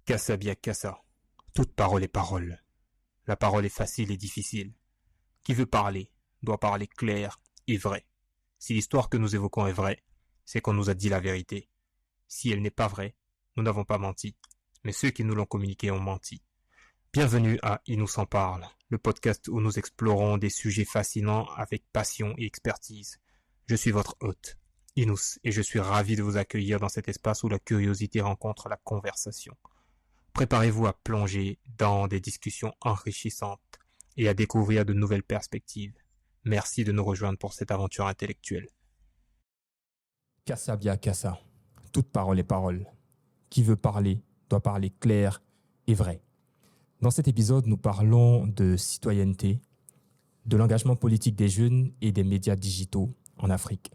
Cassa bien cassa. Toute parole est parole. La parole est facile et difficile. Qui veut parler doit parler clair et vrai. Si l'histoire que nous évoquons est vraie, c'est qu'on nous a dit la vérité. Si elle n'est pas vraie, nous n'avons pas menti. Mais ceux qui nous l'ont communiqué ont menti. Bienvenue à Il nous en parle, le podcast où nous explorons des sujets fascinants avec passion et expertise. Je suis votre hôte, Inous, et je suis ravi de vous accueillir dans cet espace où la curiosité rencontre la conversation. Préparez-vous à plonger dans des discussions enrichissantes et à découvrir de nouvelles perspectives. Merci de nous rejoindre pour cette aventure intellectuelle. Cassa bien cassa. Toute parole est parole. Qui veut parler doit parler clair et vrai. Dans cet épisode, nous parlons de citoyenneté, de l'engagement politique des jeunes et des médias digitaux en Afrique.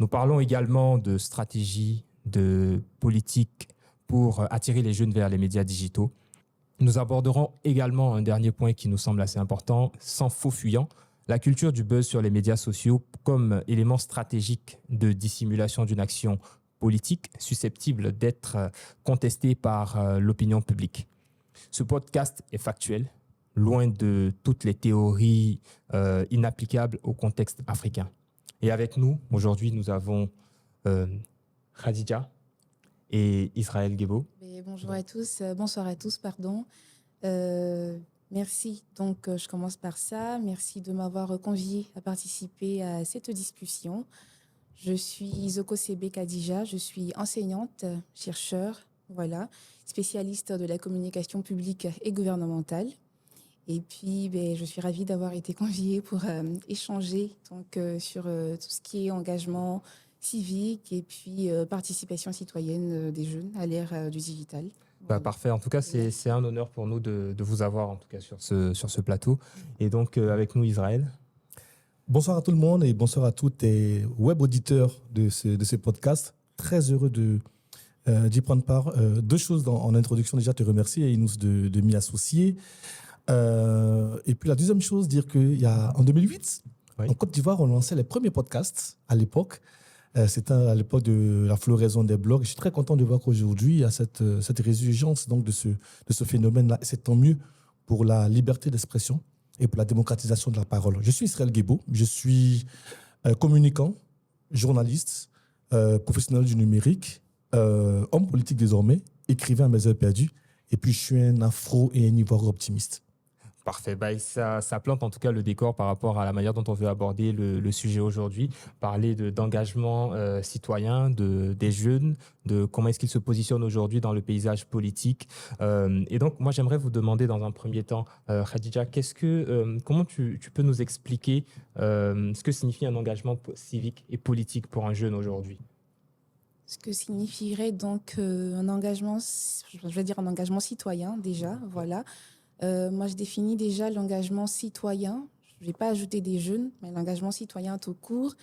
Nous parlons également de stratégie, de politique pour attirer les jeunes vers les médias digitaux. Nous aborderons également un dernier point qui nous semble assez important, sans faux fuyant, la culture du buzz sur les médias sociaux comme élément stratégique de dissimulation d'une action politique susceptible d'être contestée par l'opinion publique. Ce podcast est factuel, loin de toutes les théories inapplicables au contexte africain. Et avec nous, aujourd'hui, nous avons Khadija et Israël Guebo. Bonjour à tous, bonsoir à tous, pardon. Merci. Donc, je commence par ça. Merci de m'avoir convié à participer à cette discussion. Je suis Zoko Sebe Khadija, je suis enseignante, chercheur, spécialiste de la communication publique et gouvernementale. Et puis, je suis ravie d'avoir été conviée pour échanger sur tout ce qui est engagement civique et puis participation citoyenne des jeunes à l'ère du digital. Parfait. En tout cas, c'est un honneur pour nous de vous avoir en tout cas sur ce plateau. Et donc, avec nous, Israël. Bonsoir à tout le monde et bonsoir à tous les web auditeurs de ce podcast. Très heureux d'y prendre part. Deux choses en introduction. Déjà, te remercier, Inous, de m'y associer. Et puis la deuxième chose, dire qu'en 2008, en Côte d'Ivoire, on lançait les premiers podcasts à l'époque. C'était à l'époque de la floraison des blogs. Je suis très content de voir qu'aujourd'hui, il y a cette résurgence donc, de ce phénomène-là. C'est tant mieux pour la liberté d'expression et pour la démocratisation de la parole. Je suis Israël Guebo, je suis communicant, journaliste, professionnel du numérique, homme politique désormais, écrivain à mes heures perdues, et puis je suis un afro et un ivoire optimiste. Parfait. Ça plante en tout cas le décor par rapport à la manière dont on veut aborder le sujet aujourd'hui, parler d'engagement citoyen des jeunes, de comment est-ce qu'ils se positionnent aujourd'hui dans le paysage politique. Et donc, moi, j'aimerais vous demander dans un premier temps, Khadija, comment tu peux nous expliquer ce que signifie un engagement civique et politique pour un jeune aujourd'hui ? Ce que signifierait donc un engagement citoyen déjà, voilà. Moi, je définis déjà l'engagement citoyen. Je ne vais pas ajouter des jeunes, mais l'engagement citoyen tout court,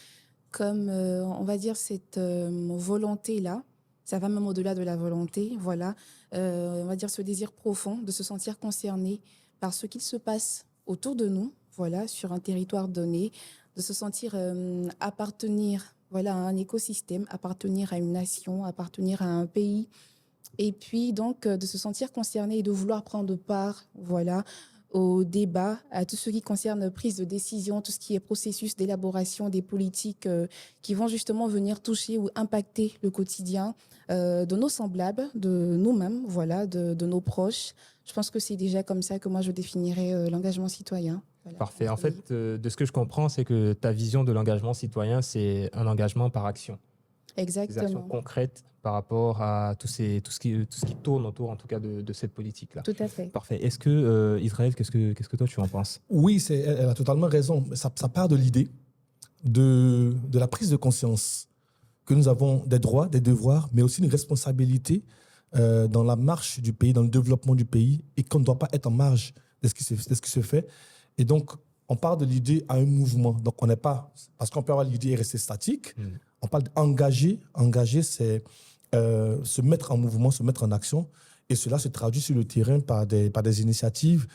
comme, on va dire, cette volonté-là. Ça va même au-delà de la volonté, voilà. On va dire ce désir profond de se sentir concerné par ce qu'il se passe autour de nous, voilà, sur un territoire donné, de se sentir appartenir, voilà, à un écosystème, appartenir à une nation, appartenir à un pays. Et puis, donc, de se sentir concerné et de vouloir prendre part, voilà, au débat, à tout ce qui concerne la prise de décision, tout ce qui est processus d'élaboration des politiques qui vont justement venir toucher ou impacter le quotidien de nos semblables, de nous-mêmes, voilà, de nos proches. Je pense que c'est déjà comme ça que moi, je définirais l'engagement citoyen. Voilà. Parfait. En fait, de ce que je comprends, c'est que ta vision de l'engagement citoyen, c'est un engagement par action. Exactement. Des actions concrètes par rapport à tout ce qui tourne autour, en tout cas, de cette politique-là. Tout à fait. Parfait. Est-ce que, Israël, qu'est-ce que toi, tu en penses ? Oui, elle a totalement raison. Ça part de l'idée de la prise de conscience que nous avons des droits, des devoirs, mais aussi une responsabilité dans la marche du pays, dans le développement du pays, et qu'on ne doit pas être en marge de ce qui se fait. Et donc, on part de l'idée à un mouvement. Donc, on n'est pas... Parce qu'on peut avoir l'idée et rester statique. On parle d'engager. Engager, c'est se mettre en mouvement, se mettre en action. Et cela se traduit sur le terrain par des initiatives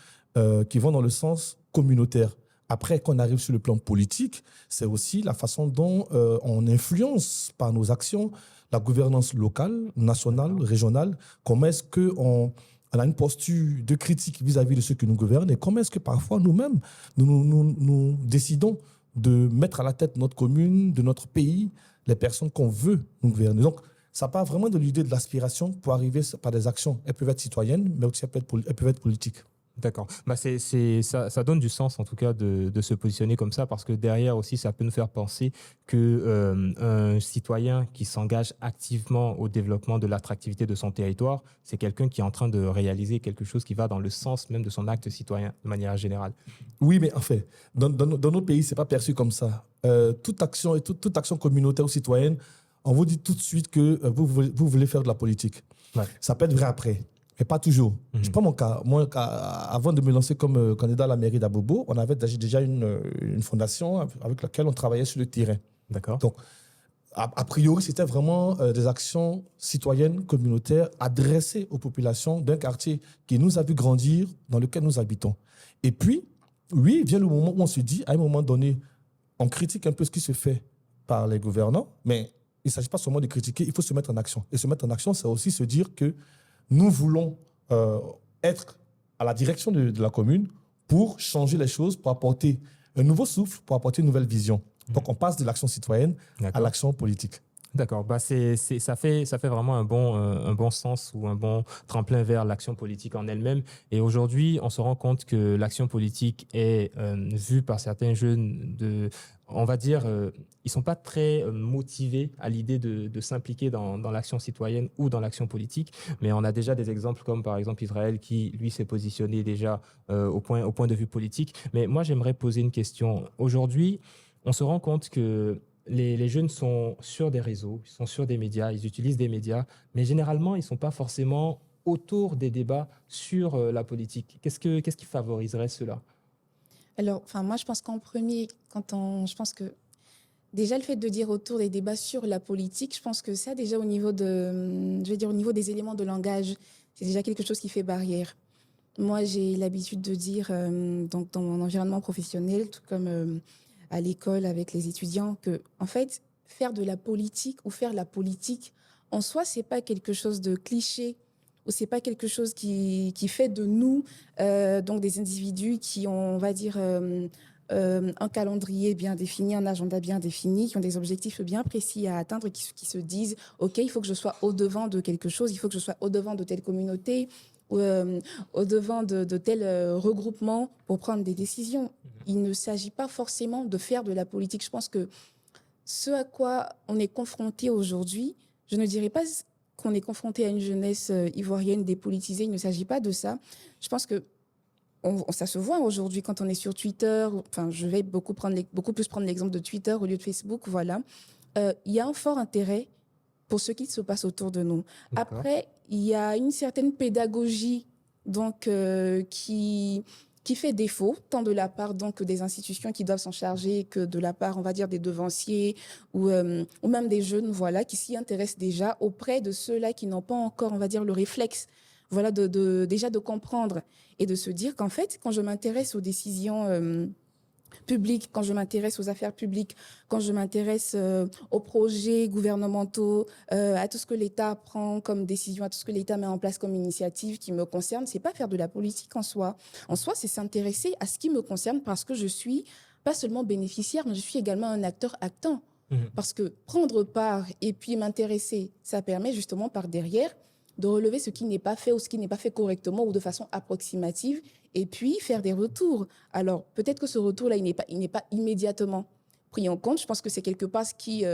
qui vont dans le sens communautaire. Après, quand on arrive sur le plan politique, c'est aussi la façon dont on influence par nos actions la gouvernance locale, nationale, régionale, comment est-ce qu'on on a une posture de critique vis-à-vis de ceux qui nous gouvernent et comment est-ce que parfois nous-mêmes, nous décidons de mettre à la tête de notre commune, de notre pays, les personnes qu'on veut nous gouverner. Donc, ça part vraiment de l'idée de l'aspiration pour arriver par des actions. Elles peuvent être citoyennes, mais aussi elles peuvent être politiques. D'accord. Bah ça donne du sens en tout cas de se positionner comme ça parce que derrière aussi ça peut nous faire penser que un citoyen qui s'engage activement au développement de l'attractivité de son territoire, c'est quelqu'un qui est en train de réaliser quelque chose qui va dans le sens même de son acte citoyen de manière générale. Oui, mais en fait, dans nos pays, c'est pas perçu comme ça. Toute action et toute action communautaire ou citoyenne, on vous dit tout de suite que vous voulez faire de la politique. Ouais. Ça peut être vrai après. Mais pas toujours. Je prends mon cas. Moi, avant de me lancer comme candidat à la mairie d'Abobo, on avait déjà une fondation avec laquelle on travaillait sur le terrain. D'accord. Donc, a priori, c'était vraiment des actions citoyennes, communautaires, adressées aux populations d'un quartier qui nous a vu grandir, dans lequel nous habitons. Et puis, oui, vient le moment où on se dit, à un moment donné, on critique un peu ce qui se fait par les gouvernants, mais il ne s'agit pas seulement de critiquer, il faut se mettre en action. Et se mettre en action, c'est aussi se dire que nous voulons être à la direction de la commune pour changer les choses, pour apporter un nouveau souffle, pour apporter une nouvelle vision. Donc, on passe de l'action citoyenne à l'action politique. D'accord. Bah ça fait vraiment un bon sens ou un bon tremplin vers l'action politique en elle-même. Et aujourd'hui, on se rend compte que l'action politique est vue par certains jeunes on va dire, ils sont pas très motivés à l'idée de s'impliquer dans l'action citoyenne ou dans l'action politique. Mais on a déjà des exemples comme par exemple Israël qui, lui, s'est positionné déjà au point de vue politique. Mais moi, j'aimerais poser une question. Aujourd'hui, on se rend compte que les jeunes sont sur des réseaux, ils sont sur des médias, ils utilisent des médias, mais généralement, ils ne sont pas forcément autour des débats sur la politique. Qu'est-ce qui favoriserait cela? Alors, enfin, moi, je pense qu'en premier, je pense que déjà le fait de dire autour des débats sur la politique, je pense que ça, déjà au niveau au niveau des éléments de langage, c'est déjà quelque chose qui fait barrière. Moi, j'ai l'habitude de dire, donc dans mon environnement professionnel, tout comme à l'école avec les étudiants, que en fait, faire de la politique ou faire la politique, en soi, c'est pas quelque chose de cliché ou c'est pas quelque chose qui fait de nous donc des individus qui ont, on va dire, un calendrier bien défini, un agenda bien défini, qui ont des objectifs bien précis à atteindre, qui se disent, OK, il faut que je sois au-devant de quelque chose, il faut que je sois au-devant de telle communauté, ou au-devant de tel regroupement pour prendre des décisions. Il ne s'agit pas forcément de faire de la politique. Je pense que ce à quoi on est confronté aujourd'hui, je ne dirais pas qu'on est confronté à une jeunesse ivoirienne dépolitisée, il ne s'agit pas de ça. Je pense que ça se voit aujourd'hui quand on est sur Twitter. Enfin, je vais beaucoup plus prendre l'exemple de Twitter au lieu de Facebook. Voilà, il y a un fort intérêt pour ce qui se passe autour de nous. Après, il y a une certaine pédagogie donc qui fait défaut, tant de la part donc des institutions qui doivent s'en charger que de la part, on va dire, des devanciers ou même des jeunes, voilà, qui s'y intéressent déjà auprès de ceux-là qui n'ont pas encore, on va dire, le réflexe, voilà, déjà de comprendre et de se dire qu'en fait, quand je m'intéresse aux décisions publiques, quand je m'intéresse aux affaires publiques, quand je m'intéresse aux projets gouvernementaux, à tout ce que l'État prend comme décision, à tout ce que l'État met en place comme initiative qui me concerne, c'est pas faire de la politique en soi. En soi, c'est s'intéresser à ce qui me concerne parce que je suis pas seulement bénéficiaire, mais je suis également un acteur actant. Parce que prendre part et puis m'intéresser, ça permet justement par derrière de relever ce qui n'est pas fait ou ce qui n'est pas fait correctement ou de façon approximative et puis faire des retours. Alors, peut-être que ce retour-là, il n'est pas immédiatement pris en compte. Je pense que c'est quelque part ce qui,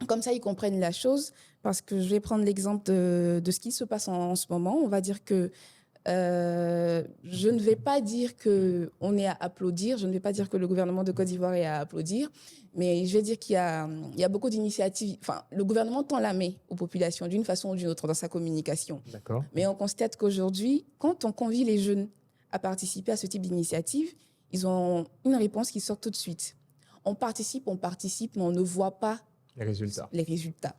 comme ça, ils comprennent la chose. Parce que je vais prendre l'exemple de ce qui se passe en ce moment. On va dire que je ne vais pas dire qu'on est à applaudir, je ne vais pas dire que le gouvernement de Côte d'Ivoire est à applaudir, mais je vais dire qu'il y a beaucoup d'initiatives. Enfin, le gouvernement tend la main aux populations d'une façon ou d'une autre dans sa communication. D'accord. Mais on constate qu'aujourd'hui, quand on convie les jeunes à participer à ce type d'initiative, ils ont une réponse qui sort tout de suite. On participe, mais on ne voit pas les résultats.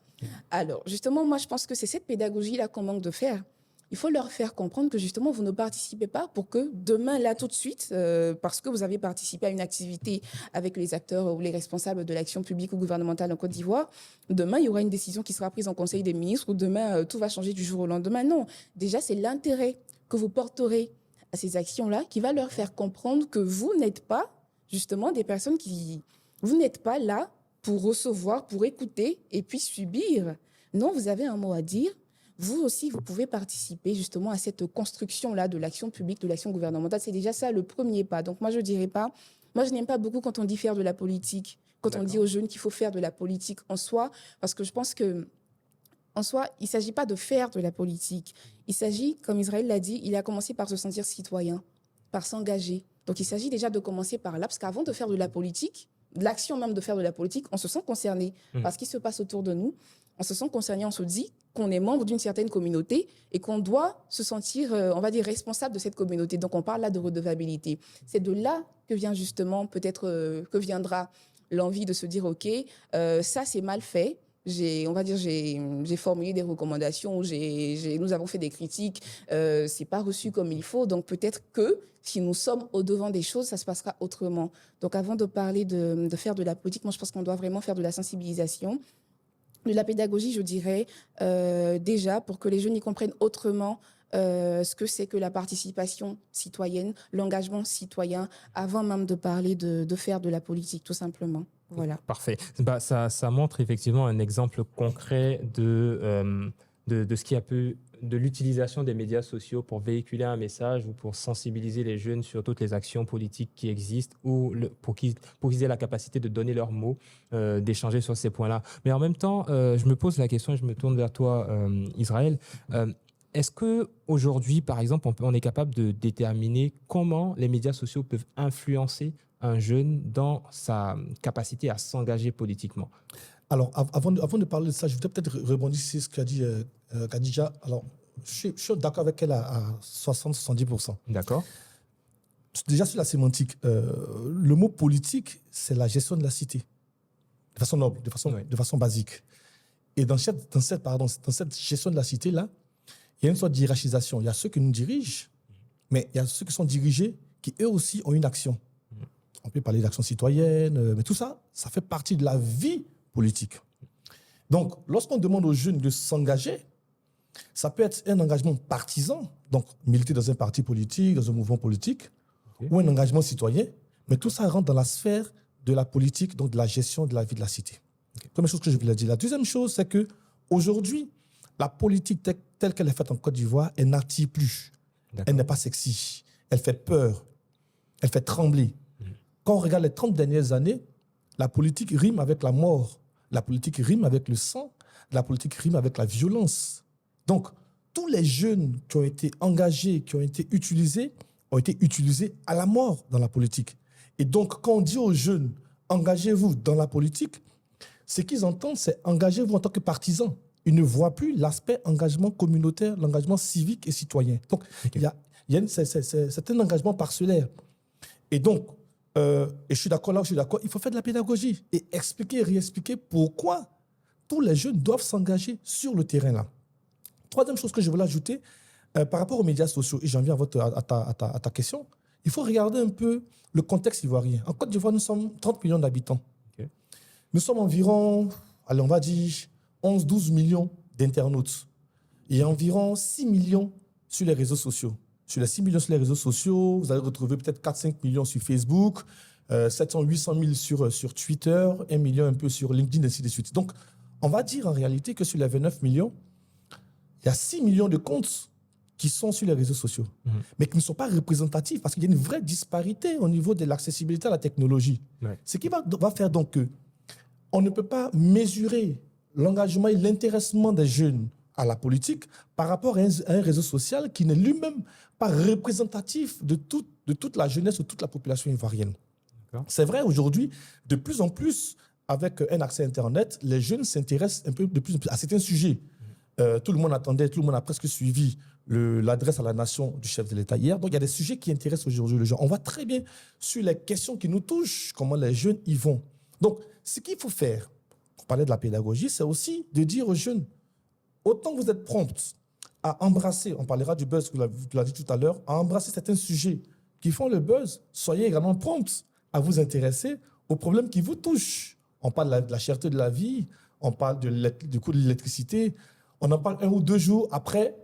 Alors, justement, moi, je pense que c'est cette pédagogie-là qu'on manque de faire. il faut leur faire comprendre que justement, vous ne participez pas pour que demain, là, tout de suite, parce que vous avez participé à une activité avec les acteurs ou les responsables de l'action publique ou gouvernementale en Côte d'Ivoire, demain, il y aura une décision qui sera prise en Conseil des ministres ou demain, tout va changer du jour au lendemain. Non, déjà, c'est l'intérêt que vous porterez à ces actions-là qui va leur faire comprendre que vous n'êtes pas, justement, des personnes qui... Vous n'êtes pas là pour recevoir, pour écouter et puis subir. Non, vous avez un mot à dire. Vous aussi, vous pouvez participer justement à cette construction-là de l'action publique, de l'action gouvernementale. C'est déjà ça le premier pas. Donc moi, je dirais pas, moi, je n'aime pas beaucoup quand on dit faire de la politique, quand on dit aux jeunes qu'il faut faire de la politique en soi, parce que je pense que en soi, il ne s'agit pas de faire de la politique. Il s'agit, comme Israël l'a dit, il a commencé par se sentir citoyen, par s'engager. Donc il s'agit déjà de commencer par là, parce qu'avant de faire de la politique, l'action même de faire de la politique, on se sent concerné par ce qui se passe autour de nous. On se sent concerné, on se dit qu'on est membre d'une certaine communauté et qu'on doit se sentir, on va dire, responsable de cette communauté. Donc, on parle là de redevabilité. C'est de là que vient justement, peut-être, que viendra l'envie de se dire, OK, ça, c'est mal fait. J'ai formulé des recommandations, nous avons fait des critiques, c'est pas reçu comme il faut. Donc, peut-être que si nous sommes au-devant des choses, ça se passera autrement. Donc, avant de parler de faire de la politique, moi, je pense qu'on doit vraiment faire de la sensibilisation. De la pédagogie, je dirais, déjà, pour que les jeunes y comprennent autrement ce que c'est que la participation citoyenne, l'engagement citoyen, avant même de parler de faire de la politique, tout simplement. Voilà. Parfait. Bah, ça montre effectivement un exemple concret de ce qui a pu de l'utilisation des médias sociaux pour véhiculer un message ou pour sensibiliser les jeunes sur toutes les actions politiques qui existent ou pour qu'ils aient la capacité de donner leurs mots, d'échanger sur ces points-là. Mais en même temps, je me pose la question et je me tourne vers toi, Israël. Est-ce qu'aujourd'hui, par exemple, on est capable de déterminer comment les médias sociaux peuvent influencer un jeune dans sa capacité à s'engager politiquement? Alors, avant de parler de ça, je voudrais peut-être rebondir sur ce qu'a dit Khadija. Alors, je suis d'accord avec elle à 60-70%. D'accord. Déjà, sur la sémantique, le mot politique, c'est la gestion de la cité, de façon noble, de façon basique. Et dans cette gestion de la cité-là, il y a une sorte de hiérarchisation. Il y a ceux qui nous dirigent, mais il y a ceux qui sont dirigés qui, eux aussi, ont une action. On peut parler d'action citoyenne, mais tout ça, ça fait partie de la vie politique. Donc, lorsqu'on demande aux jeunes de s'engager, ça peut être un engagement partisan, donc militer dans un parti politique, dans un mouvement politique, ou un engagement citoyen, mais tout ça rentre dans la sphère de la politique, donc de la gestion de la vie de la cité. Première chose que je voulais dire. La deuxième chose, c'est qu'aujourd'hui, la politique telle qu'elle est faite en Côte d'Ivoire, elle n'attire plus. Elle n'est pas sexy. Elle fait peur. Elle fait trembler. Quand on regarde les 30 dernières années, la politique rime avec la mort. La politique rime avec le sang. La politique rime avec la violence. Donc, tous les jeunes qui ont été engagés, qui ont été utilisés à la mort dans la politique. Et donc, quand on dit aux jeunes, engagez-vous dans la politique, ce qu'ils entendent, c'est engagez-vous en tant que partisans. Ils ne voient plus l'aspect engagement communautaire, l'engagement civique et citoyen. Donc, c'est un engagement parcellaire. Et donc, et je suis d'accord là, il faut faire de la pédagogie et expliquer et réexpliquer pourquoi tous les jeunes doivent s'engager sur le terrain là. Troisième chose que je voulais ajouter, par rapport aux médias sociaux, et j'en viens à ta question, il faut regarder un peu le contexte ivoirien. En Côte d'Ivoire, nous sommes 30 millions d'habitants. Okay. Nous sommes environ, allez, on va dire, 11-12 millions d'internautes. Il y a environ 6 millions sur les réseaux sociaux. Sur les 6 millions sur les réseaux sociaux, vous allez retrouver peut-être 4-5 millions sur Facebook, 700-800 000 sur Twitter, 1 million un peu sur LinkedIn, et ainsi de suite. Donc, on va dire en réalité que sur les 29 millions, il y a 6 millions de comptes qui sont sur les réseaux sociaux, mais qui ne sont pas représentatifs parce qu'il y a une vraie disparité au niveau de l'accessibilité à la technologie. Ouais. Ce qui va faire donc qu'on ne peut pas mesurer l'engagement et l'intéressement des jeunes à la politique par rapport à un réseau social qui n'est lui-même pas représentatif de toute la jeunesse ou toute la population ivoirienne. C'est vrai aujourd'hui, de plus en plus, avec un accès Internet, les jeunes s'intéressent un peu de plus en plus à certains sujets. Tout le monde attendait, tout le monde a presque suivi l'adresse à la nation du chef de l'État hier. Donc, il y a des sujets qui intéressent aujourd'hui les gens. On voit très bien sur les questions qui nous touchent, comment les jeunes y vont. Donc, ce qu'il faut faire, pour parler de la pédagogie, c'est aussi de dire aux jeunes, autant vous êtes prompts à embrasser, on parlera du buzz, tu l'as dit tout à l'heure, à embrasser certains sujets qui font le buzz. Soyez également prompts à vous intéresser aux problèmes qui vous touchent. On parle de la cherté de la vie, on parle du coût de l'électricité, on en parle 1 ou 2 jours, après,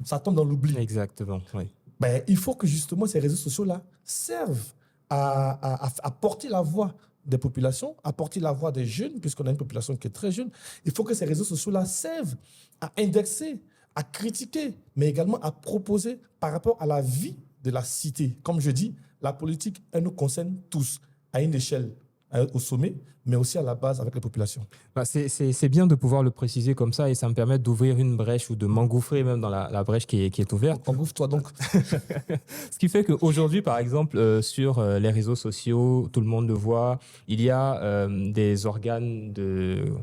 ça tombe dans l'oubli. Exactement, oui. Ben, il faut que justement ces réseaux sociaux-là servent à porter la voix des populations, à porter la voix des jeunes, puisqu'on a une population qui est très jeune. Il faut que ces réseaux sociaux-là servent à indexer, à critiquer, mais également à proposer par rapport à la vie de la cité. Comme je dis, la politique, elle nous concerne tous, à une échelle au sommet, mais aussi à la base avec les populations. Bah, c'est bien de pouvoir le préciser comme ça et ça me permet d'ouvrir une brèche ou de m'engouffrer même dans la brèche qui est ouverte. Engouffre-toi donc. Ce qui fait qu'aujourd'hui, par exemple, sur les réseaux sociaux, tout le monde le voit, il y a des organes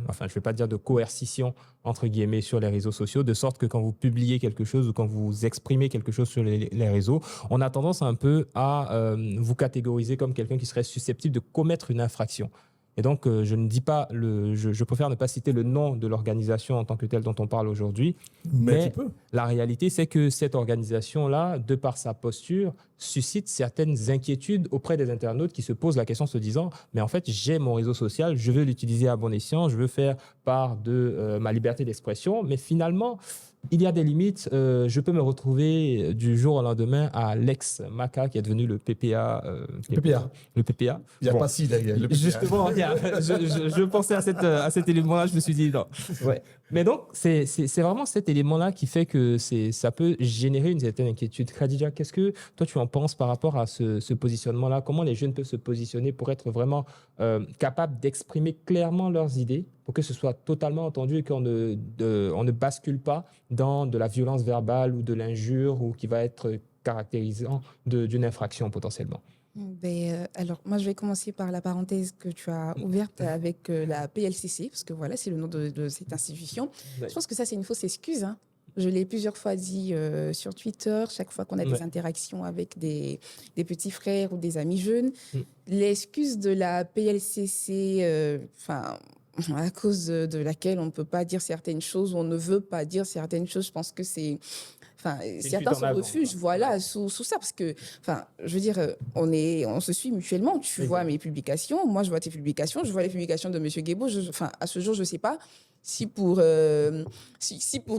enfin, je ne vais pas dire de coercition, entre guillemets, sur les réseaux sociaux, de sorte que quand vous publiez quelque chose ou quand vous exprimez quelque chose sur les réseaux, on a tendance un peu à vous catégoriser comme quelqu'un qui serait susceptible de commettre une infraction. Et donc, je ne dis pas, je préfère ne pas citer le nom de l'organisation en tant que telle dont on parle aujourd'hui. Mais tu peux. La réalité, c'est que cette organisation-là, de par sa posture, suscite certaines inquiétudes auprès des internautes qui se posent la question se disant « Mais en fait, j'ai mon réseau social, je veux l'utiliser à bon escient, je veux faire part de ma liberté d'expression, mais finalement… » Il y a des limites. Je peux me retrouver du jour au lendemain à l'ex-MACA qui est devenu le PPA. Le PPA. Le PPA. Il n'y a pas si derrière. Le PPA. Justement, je pensais à cet élément-là, je me suis dit non. Ouais. Mais donc, c'est vraiment cet élément-là qui fait que ça peut générer une certaine inquiétude. Khadija, qu'est-ce que toi tu en penses par rapport à ce positionnement-là? Comment les jeunes peuvent se positionner pour être vraiment capables d'exprimer clairement leurs idées, pour que ce soit totalement entendu et qu'on ne bascule pas dans de la violence verbale ou de l'injure ou qui va être caractérisant d'une infraction potentiellement? Alors, moi, je vais commencer par la parenthèse que tu as ouverte avec la PLCC, parce que voilà, c'est le nom de cette institution. Ouais. Je pense que ça, c'est une fausse excuse, hein. Je l'ai plusieurs fois dit sur Twitter, chaque fois qu'on a des interactions avec des petits frères ou des amis jeunes. L'excuse de la PLCC, à cause de laquelle on ne peut pas dire certaines choses, ou on ne veut pas dire certaines choses, je pense que c'est… certains se refugent, voilà, sous ça, parce que, je veux dire, on se suit mutuellement. Tu vois mes publications, moi je vois tes publications, je vois les publications de M. Guébo. À ce jour, je ne sais pas si pour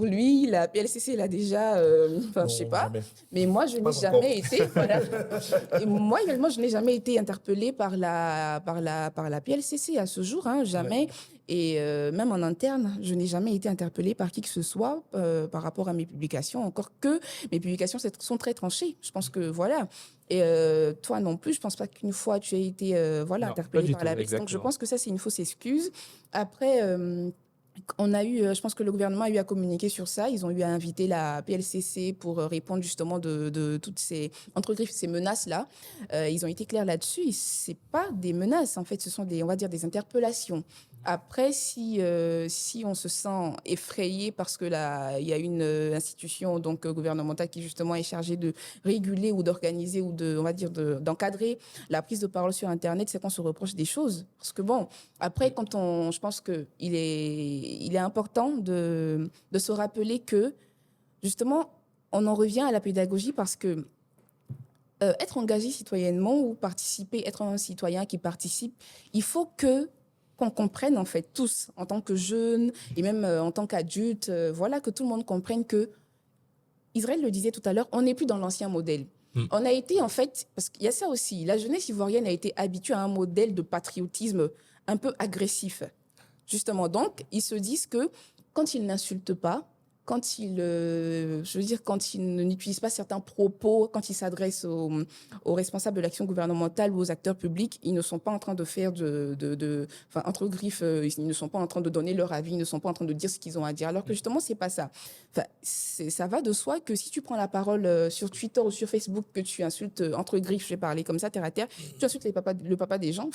lui, la PLCC, elle a déjà, je ne sais pas. Jamais. Mais moi, je n'ai jamais été, voilà. Et moi également, je n'ai jamais été interpellée par la PLCC à ce jour, hein, jamais. Ouais. Et même en interne, je n'ai jamais été interpellée par qui que ce soit par rapport à mes publications, encore que mes publications sont très tranchées. Je pense que voilà. Et toi non plus, je ne pense pas qu'une fois tu aies été interpellée par la PLCC. Donc je pense que ça, c'est une fausse excuse. Après… on a eu, je pense que le gouvernement a eu à communiquer sur ça. Ils ont eu à inviter la PLCC pour répondre justement de toutes ces, entre griffes, ces menaces-là. Ils ont été clairs là-dessus. Ce n'est pas des menaces, en fait, ce sont on va dire des interpellations. Après, si on se sent effrayé parce que là, il y a une institution donc gouvernementale qui justement est chargée de réguler ou d'organiser ou d'encadrer la prise de parole sur Internet, c'est qu'on se reproche des choses. Parce que bon, après, je pense que il est important de se rappeler que justement, on en revient à la pédagogie parce que être engagé citoyennement ou être un citoyen qui participe, il faut qu'on comprenne en fait tous, en tant que jeunes et même en tant qu'adultes, que tout le monde comprenne que, Israël le disait tout à l'heure, on n'est plus dans l'ancien modèle. On a été en fait, parce qu'il y a ça aussi, la jeunesse ivoirienne a été habituée à un modèle de patriotisme un peu agressif. Justement, donc, ils se disent que quand ils n'insultent pas, quand ils n'utilisent pas certains propos, quand ils s'adressent aux responsables de l'action gouvernementale ou aux acteurs publics, ils ne sont pas en train de faire entre griffes, ils ne sont pas en train de donner leur avis, ils ne sont pas en train de dire ce qu'ils ont à dire. Alors que justement, c'est pas ça. Ça va de soi que si tu prends la parole sur Twitter ou sur Facebook, que tu insultes entre griffes, je vais parler comme ça, terre à terre, tu insultes le papa des gens,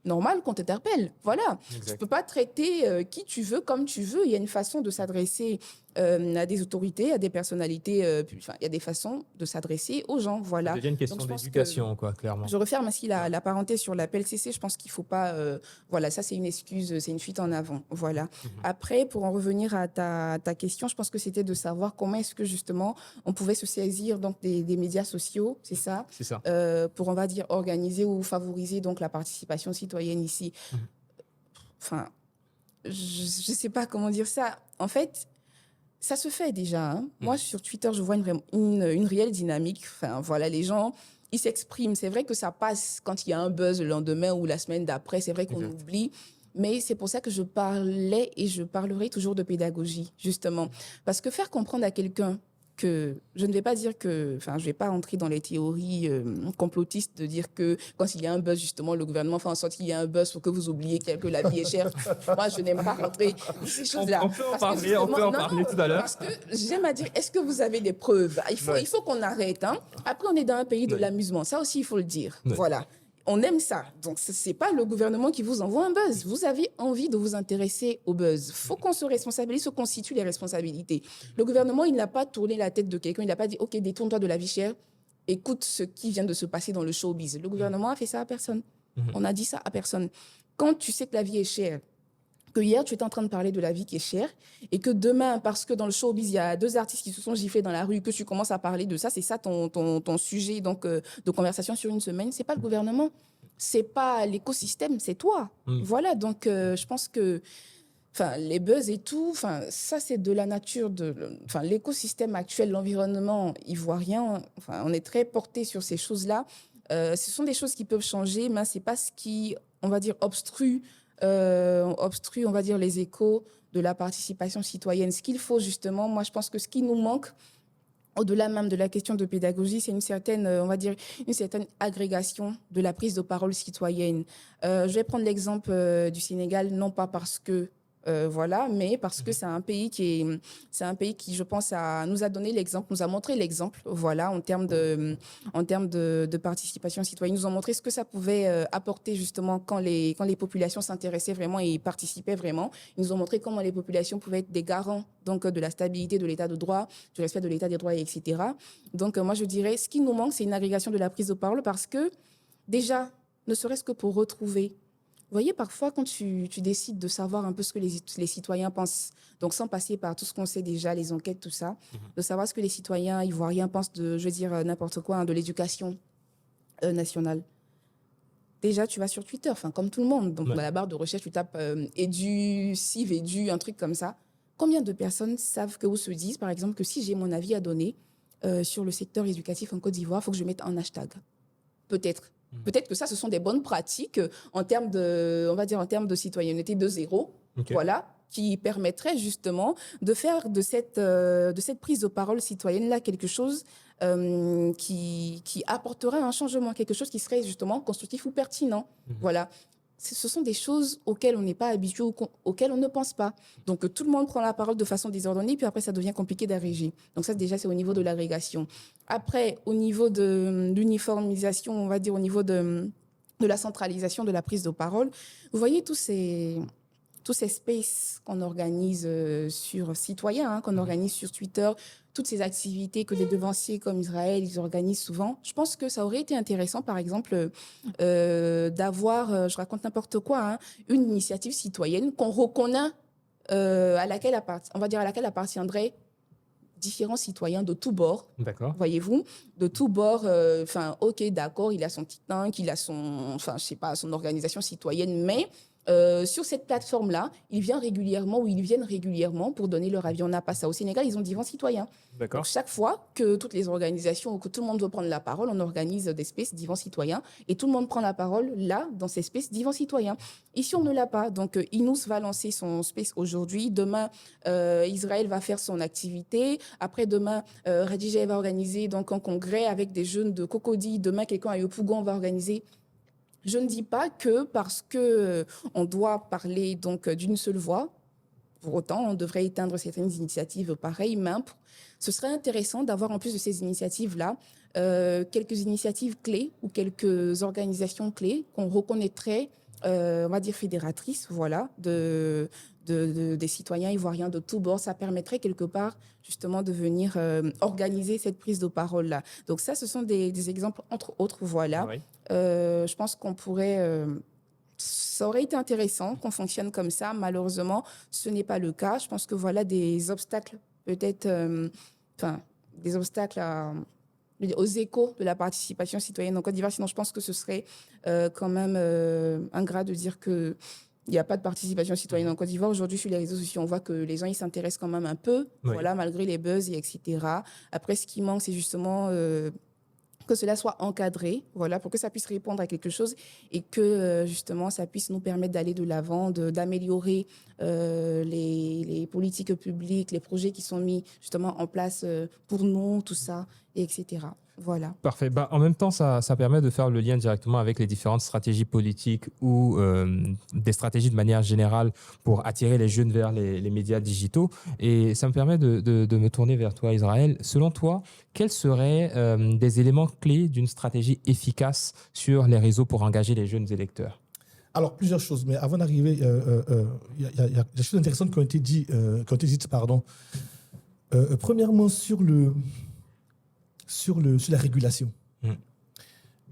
normal qu'on t'interpelle. Voilà. Exact. Tu ne peux pas traiter qui tu veux comme tu veux. Il y a une façon de s'adresser à des autorités, à des personnalités. Il y a des façons de s'adresser aux gens. Voilà. Ça devient une question Donc, je pense d'éducation, quoi, clairement. Je referme ainsi la parenthèse sur l'appel CC. Je pense qu'il ne faut pas. Voilà, ça, c'est une excuse, c'est une fuite en avant. Voilà. Après, pour en revenir à ta question, je pense que c'était de savoir comment est-ce que, justement, on pouvait se saisir donc, des médias sociaux, c'est ça, C'est ça. pour, on va dire, organiser ou favoriser donc, la participation citoyenne ici. Enfin, je ne sais pas comment dire ça. En fait, ça se fait déjà. Hein. Moi, sur Twitter, je vois une réelle dynamique. Enfin, voilà, les gens, ils s'expriment. C'est vrai que ça passe quand il y a un buzz le lendemain ou la semaine d'après. C'est vrai qu'on oublie. Mais c'est pour ça que je parlais et je parlerai toujours de pédagogie, justement. Parce que faire comprendre à quelqu'un que je ne vais pas dire que, enfin, je ne vais pas entrer dans les théories complotistes de dire que quand il y a un buzz, justement, le gouvernement fait en sorte qu'il y ait un buzz pour que vous oubliez que la vie est chère. Moi, je n'aime pas rentrer dans ces choses-là. On peut en parler, tout à l'heure. Parce que j'aime à dire, est-ce que vous avez des preuves? Il faut qu'on arrête. Hein. Après, on est dans un pays de l'amusement. Ça aussi, il faut le dire. Voilà. On aime ça. Donc, ce n'est pas le gouvernement qui vous envoie un buzz. Vous avez envie de vous intéresser au buzz. Il faut qu'on se responsabilise, se constitue les responsabilités. Le gouvernement, il n'a pas tourné la tête de quelqu'un. Il n'a pas dit, OK, détourne-toi de la vie chère. Écoute ce qui vient de se passer dans le showbiz. Le gouvernement a fait ça à personne. On a dit ça à personne. Quand tu sais que la vie est chère, que hier, tu étais en train de parler de la vie qui est chère et que demain, parce que dans le showbiz, il y a 2 artistes qui se sont giflés dans la rue, que tu commences à parler de ça, c'est ça ton sujet donc, de conversation sur une semaine, c'est pas le gouvernement, c'est pas l'écosystème, c'est toi. Voilà, donc je pense que les buzz et tout, ça, c'est de la nature de l'écosystème actuel, l'environnement ivoirien. On est très porté sur ces choses-là. Ce sont des choses qui peuvent changer, mais c'est pas ce qui, on va dire, obstrue, on va dire, les échos de la participation citoyenne. Ce qu'il faut, justement, moi, je pense que ce qui nous manque, au-delà même de la question de pédagogie, c'est une certaine, on va dire, une certaine agrégation de la prise de parole citoyenne. Je vais prendre l'exemple du Sénégal, non pas parce que mais parce que c'est un pays qui, je pense, nous a donné l'exemple, nous a montré l'exemple, voilà, en termes de participation citoyenne. Nous ont montré ce que ça pouvait apporter justement quand les populations s'intéressaient vraiment et participaient vraiment. Ils nous ont montré comment les populations pouvaient être des garants donc de la stabilité de l'état de droit, du respect de l'état des droits, etc. Donc moi je dirais, ce qui nous manque, c'est une agrégation de la prise de parole parce que déjà, ne serait-ce que pour retrouver. Vous voyez, parfois, quand tu décides de savoir un peu ce que les citoyens pensent, donc sans passer par tout ce qu'on sait déjà, les enquêtes, tout ça, de savoir ce que les citoyens ivoiriens pensent de, je veux dire, n'importe quoi, de l'éducation nationale. Déjà, tu vas sur Twitter, comme tout le monde. Donc, dans la barre de recherche, tu tapes Edu, Civ, Edu, un truc comme ça. Combien de personnes savent ou se disent, par exemple, que si j'ai mon avis à donner sur le secteur éducatif en Côte d'Ivoire, il faut que je mette un hashtag? Peut-être. Peut-être que ça, ce sont des bonnes pratiques en termes de citoyenneté de zéro, voilà, qui permettraient justement de faire de cette prise de parole citoyenne-là quelque chose qui apporterait un changement, quelque chose qui serait justement constructif ou pertinent. Voilà. Ce sont des choses auxquelles on n'est pas habitué, auxquelles on ne pense pas. Donc, tout le monde prend la parole de façon désordonnée, puis après, ça devient compliqué d'agréger. Donc, ça, déjà, c'est au niveau de l'agrégation. Après, au niveau de l'uniformisation, on va dire au niveau de la centralisation de la prise de parole, vous voyez tous ces spaces qu'on organise sur Citoyen, qu'on organise sur Twitter, toutes ces activités que les devanciers comme Israël, ils organisent souvent. Je pense que ça aurait été intéressant, par exemple, d'avoir, je raconte n'importe quoi, une initiative citoyenne qu'on reconnaît, à laquelle appartiendraient différents citoyens de tous bords. D'accord. Voyez-vous, de tous bords. Ok, d'accord, il a son petit tank, il a son organisation citoyenne, mais sur cette plateforme-là, ils viennent régulièrement pour donner leur avis. On n'a pas ça au Sénégal, ils ont divans citoyens. D'accord. Donc, chaque fois que toutes les organisations ou que tout le monde veut prendre la parole, on organise des spaces divans citoyens et tout le monde prend la parole là, dans ces spaces divans citoyens. Ici, on ne l'a pas. Donc, Inous va lancer son space aujourd'hui. Demain, Israël va faire son activité. Après-demain, Radija va organiser donc, un congrès avec des jeunes de Cocody. Demain, quelqu'un à Yopougon va organiser. Je ne dis pas que parce qu'on doit parler donc d'une seule voix, pour autant, on devrait éteindre certaines initiatives pareilles, mais ce serait intéressant d'avoir en plus de ces initiatives-là, quelques initiatives clés ou quelques organisations clés qu'on reconnaîtrait on va dire fédératrice, voilà, des citoyens ivoiriens de tous bords. Ça permettrait quelque part justement de venir organiser cette prise de parole-là. Donc ça, ce sont des exemples entre autres, voilà. Oui. Je pense qu'on pourrait... ça aurait été intéressant qu'on fonctionne comme ça. Malheureusement, ce n'est pas le cas. Je pense que voilà des obstacles, peut-être, des obstacles aux échos de la participation citoyenne en Côte d'Ivoire. Sinon, je pense que ce serait quand même ingrat de dire qu'il n'y a pas de participation citoyenne en Côte d'Ivoire. Aujourd'hui, sur les réseaux sociaux, on voit que les gens ils s'intéressent quand même un peu, Oui. voilà, malgré les buzz, et etc. Après, ce qui manque, c'est justement que cela soit encadré, voilà, pour que ça puisse répondre à quelque chose et que justement ça puisse nous permettre d'aller de l'avant, d'améliorer les politiques publiques, les projets qui sont mis justement en place pour nous, tout ça, et etc. Voilà. Parfait. Bah, en même temps, ça permet de faire le lien directement avec les différentes stratégies politiques ou des stratégies de manière générale pour attirer les jeunes vers les médias digitaux. Et ça me permet de me tourner vers toi, Israël. Selon toi, quels seraient des éléments clés d'une stratégie efficace sur les réseaux pour engager les jeunes électeurs? Alors, plusieurs choses, mais avant d'arriver, il y a des choses intéressantes qui ont été dites. Premièrement, sur la régulation.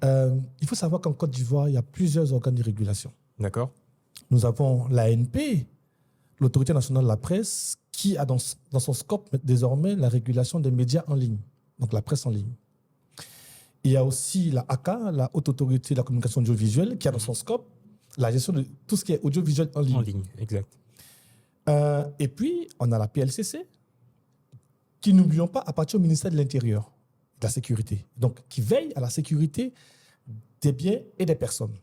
Il faut savoir qu'en Côte d'Ivoire, il y a plusieurs organes de régulation. D'accord. Nous avons l'ANP, l'Autorité nationale de la presse, qui a dans son scope désormais la régulation des médias en ligne, donc la presse en ligne. Il y a aussi la ACA, la Haute Autorité de la Communication Audiovisuelle, qui a dans son scope la gestion de tout ce qui est audiovisuel en ligne. En ligne, exact. Et puis, on a la PLCC, qui, n'oublions pas, appartient au ministère de l'Intérieur, de la Sécurité, donc qui veille à la sécurité des biens et des personnes.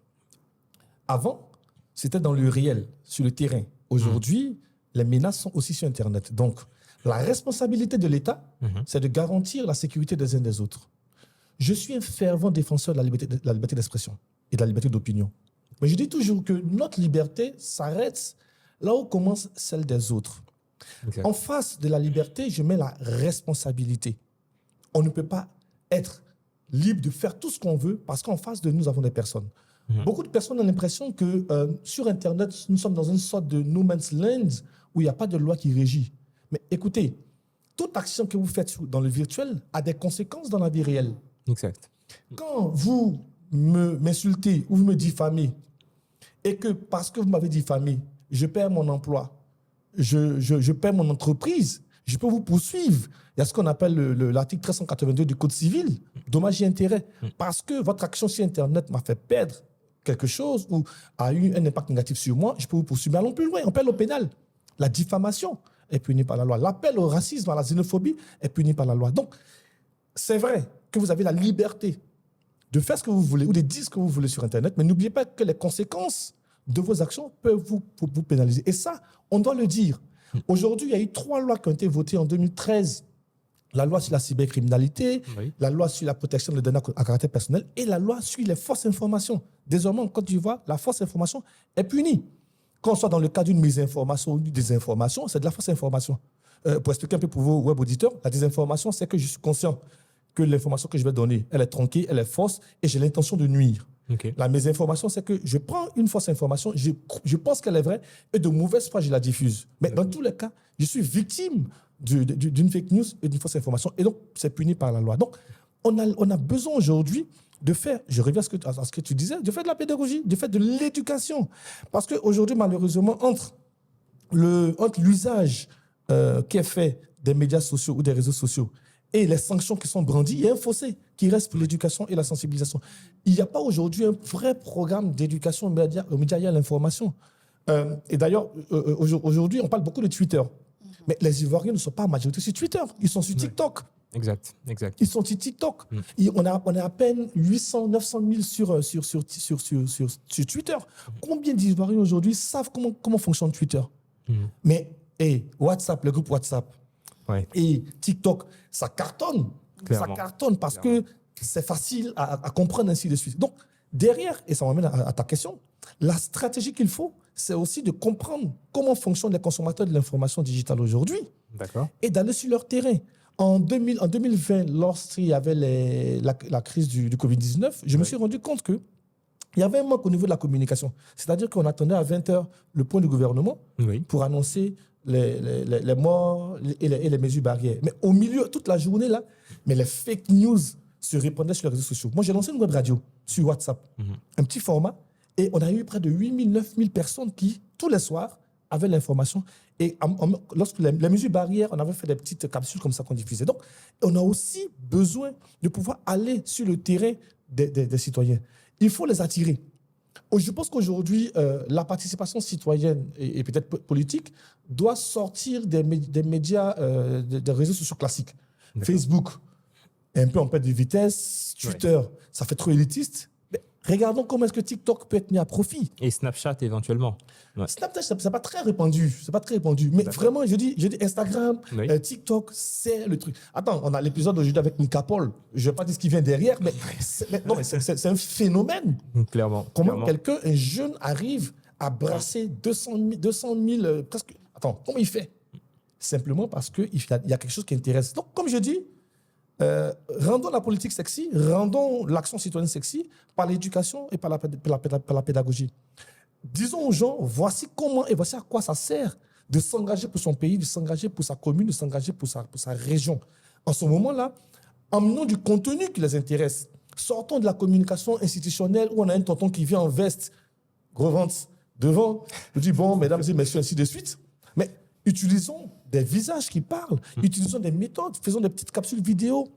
Avant, c'était dans le réel, sur le terrain. Aujourd'hui, les menaces sont aussi sur Internet. Donc, la responsabilité de l'État, c'est de garantir la sécurité des uns des autres. Je suis un fervent défenseur de la liberté d'expression et de la liberté d'opinion. Mais je dis toujours que notre liberté s'arrête là où commence celle des autres. Exact. En face de la liberté, je mets la responsabilité. On ne peut pas être libre de faire tout ce qu'on veut parce qu'en face de nous, nous avons des personnes. Beaucoup de personnes ont l'impression que sur Internet, nous sommes dans une sorte de no man's land où il n'y a pas de loi qui régit. Mais écoutez, toute action que vous faites dans le virtuel a des conséquences dans la vie réelle. Exact. Quand vous m'insultez ou vous me diffamez et que parce que vous m'avez diffamé, je perds mon emploi, je perds mon entreprise, je peux vous poursuivre. Il y a ce qu'on appelle l'article 382 du Code civil, dommages et intérêts. Parce que votre action sur Internet m'a fait perdre quelque chose ou a eu un impact négatif sur moi, je peux vous poursuivre. Mais allons plus loin, on perd au pénal. La diffamation est punie par la loi. L'appel au racisme, à la xénophobie est puni par la loi. Donc, c'est vrai que vous avez la liberté de faire ce que vous voulez ou de dire ce que vous voulez sur Internet, mais n'oubliez pas que les conséquences de vos actions peuvent vous pénaliser. Et ça, on doit le dire. Aujourd'hui, il y a eu 3 lois qui ont été votées en 2013. La loi sur la cybercriminalité, la loi sur la protection des données à caractère personnel et la loi sur les fausses informations. Désormais, en Côte d'Ivoire, la fausse information est punie. Qu'on soit dans le cas d'une mésinformation ou d'une désinformation, c'est de la fausse information. Pour expliquer un peu pour vos web auditeurs, la désinformation, c'est que je suis conscient que l'information que je vais donner, elle est tronquée, elle est fausse et j'ai l'intention de nuire. Okay. La mésinformation, c'est que je prends une fausse information, je pense qu'elle est vraie et de mauvaise foi, je la diffuse. Mais dans tous les cas, je suis victime d'une fake news et d'une fausse information. Et donc, c'est puni par la loi. Donc, on a besoin aujourd'hui de faire, je reviens à ce que tu disais, de faire de la pédagogie, de faire de l'éducation. Parce qu'aujourd'hui, malheureusement, entre l'usage qui est fait des médias sociaux ou des réseaux sociaux et les sanctions qui sont brandies, il y a un fossé qui reste pour l'éducation et la sensibilisation. Il n'y a pas aujourd'hui un vrai programme d'éducation aux médias et à l'information. Et d'ailleurs, aujourd'hui, on parle beaucoup de Twitter. Mais les Ivoiriens ne sont pas en majorité sur Twitter. Ils sont sur TikTok. Exact. Ils sont sur TikTok. On a à peine 800, 900 000 sur Twitter. Combien d'Ivoiriens aujourd'hui savent comment fonctionne Twitter? Mais WhatsApp, le groupe WhatsApp, et TikTok, ça cartonne. Clairement. Ça cartonne parce que c'est facile à comprendre, ainsi de suite. Donc, derrière, et ça m'amène à ta question, la stratégie qu'il faut, c'est aussi de comprendre comment fonctionnent les consommateurs de l'information digitale aujourd'hui. D'accord. Et d'aller sur leur terrain. En 2020, lorsqu'il y avait la crise du Covid-19, je me suis rendu compte que il y avait un manque au niveau de la communication. C'est-à-dire qu'on attendait à 20h le point du gouvernement Oui. pour annoncer les morts et les mesures barrières. Mais au milieu, toute la journée, là, mais les fake news se répandaient sur les réseaux sociaux. Moi, j'ai lancé une web radio sur WhatsApp, un petit format, et on a eu près de 8000, 9000 personnes qui, tous les soirs, avaient l'information. Et lorsque les mesures barrières, on avait fait des petites capsules comme ça qu'on diffusait. Donc, on a aussi besoin de pouvoir aller sur le terrain des citoyens. Il faut les attirer. Je pense qu'aujourd'hui, la participation citoyenne et peut-être politique doit sortir des médias, des réseaux sociaux classiques. Facebook, un peu en perte de vitesse. Twitter, ça fait trop élitiste. Mais regardons comment est-ce que TikTok peut être mis à profit. Et Snapchat éventuellement. Ouais. Snapchat, c'est pas très répandu. C'est pas très répandu. Mais vraiment, je dis Instagram, TikTok, c'est le truc. Attends, on a l'épisode d'aujourd'hui avec Mika Paul. Je vais pas dire ce qui vient derrière, mais c'est un phénomène. Clairement. Comment quelqu'un, un jeune, arrive à brasser 200 000 presque. Attends, comment il fait? Simplement parce qu'il y a quelque chose qui intéresse. Donc, comme je dis, rendons la politique sexy, rendons l'action citoyenne sexy par l'éducation et par la pédagogie. Disons aux gens, voici comment et voici à quoi ça sert de s'engager pour son pays, de s'engager pour sa commune, de s'engager pour sa région. En ce moment-là, emmenons du contenu qui les intéresse. Sortons de la communication institutionnelle où on a un tonton qui vient en veste, gros ventre, devant, nous dit bon, mesdames et messieurs, ainsi de suite. Mais utilisons des visages qui parlent, utilisons des méthodes, faisons des petites capsules vidéo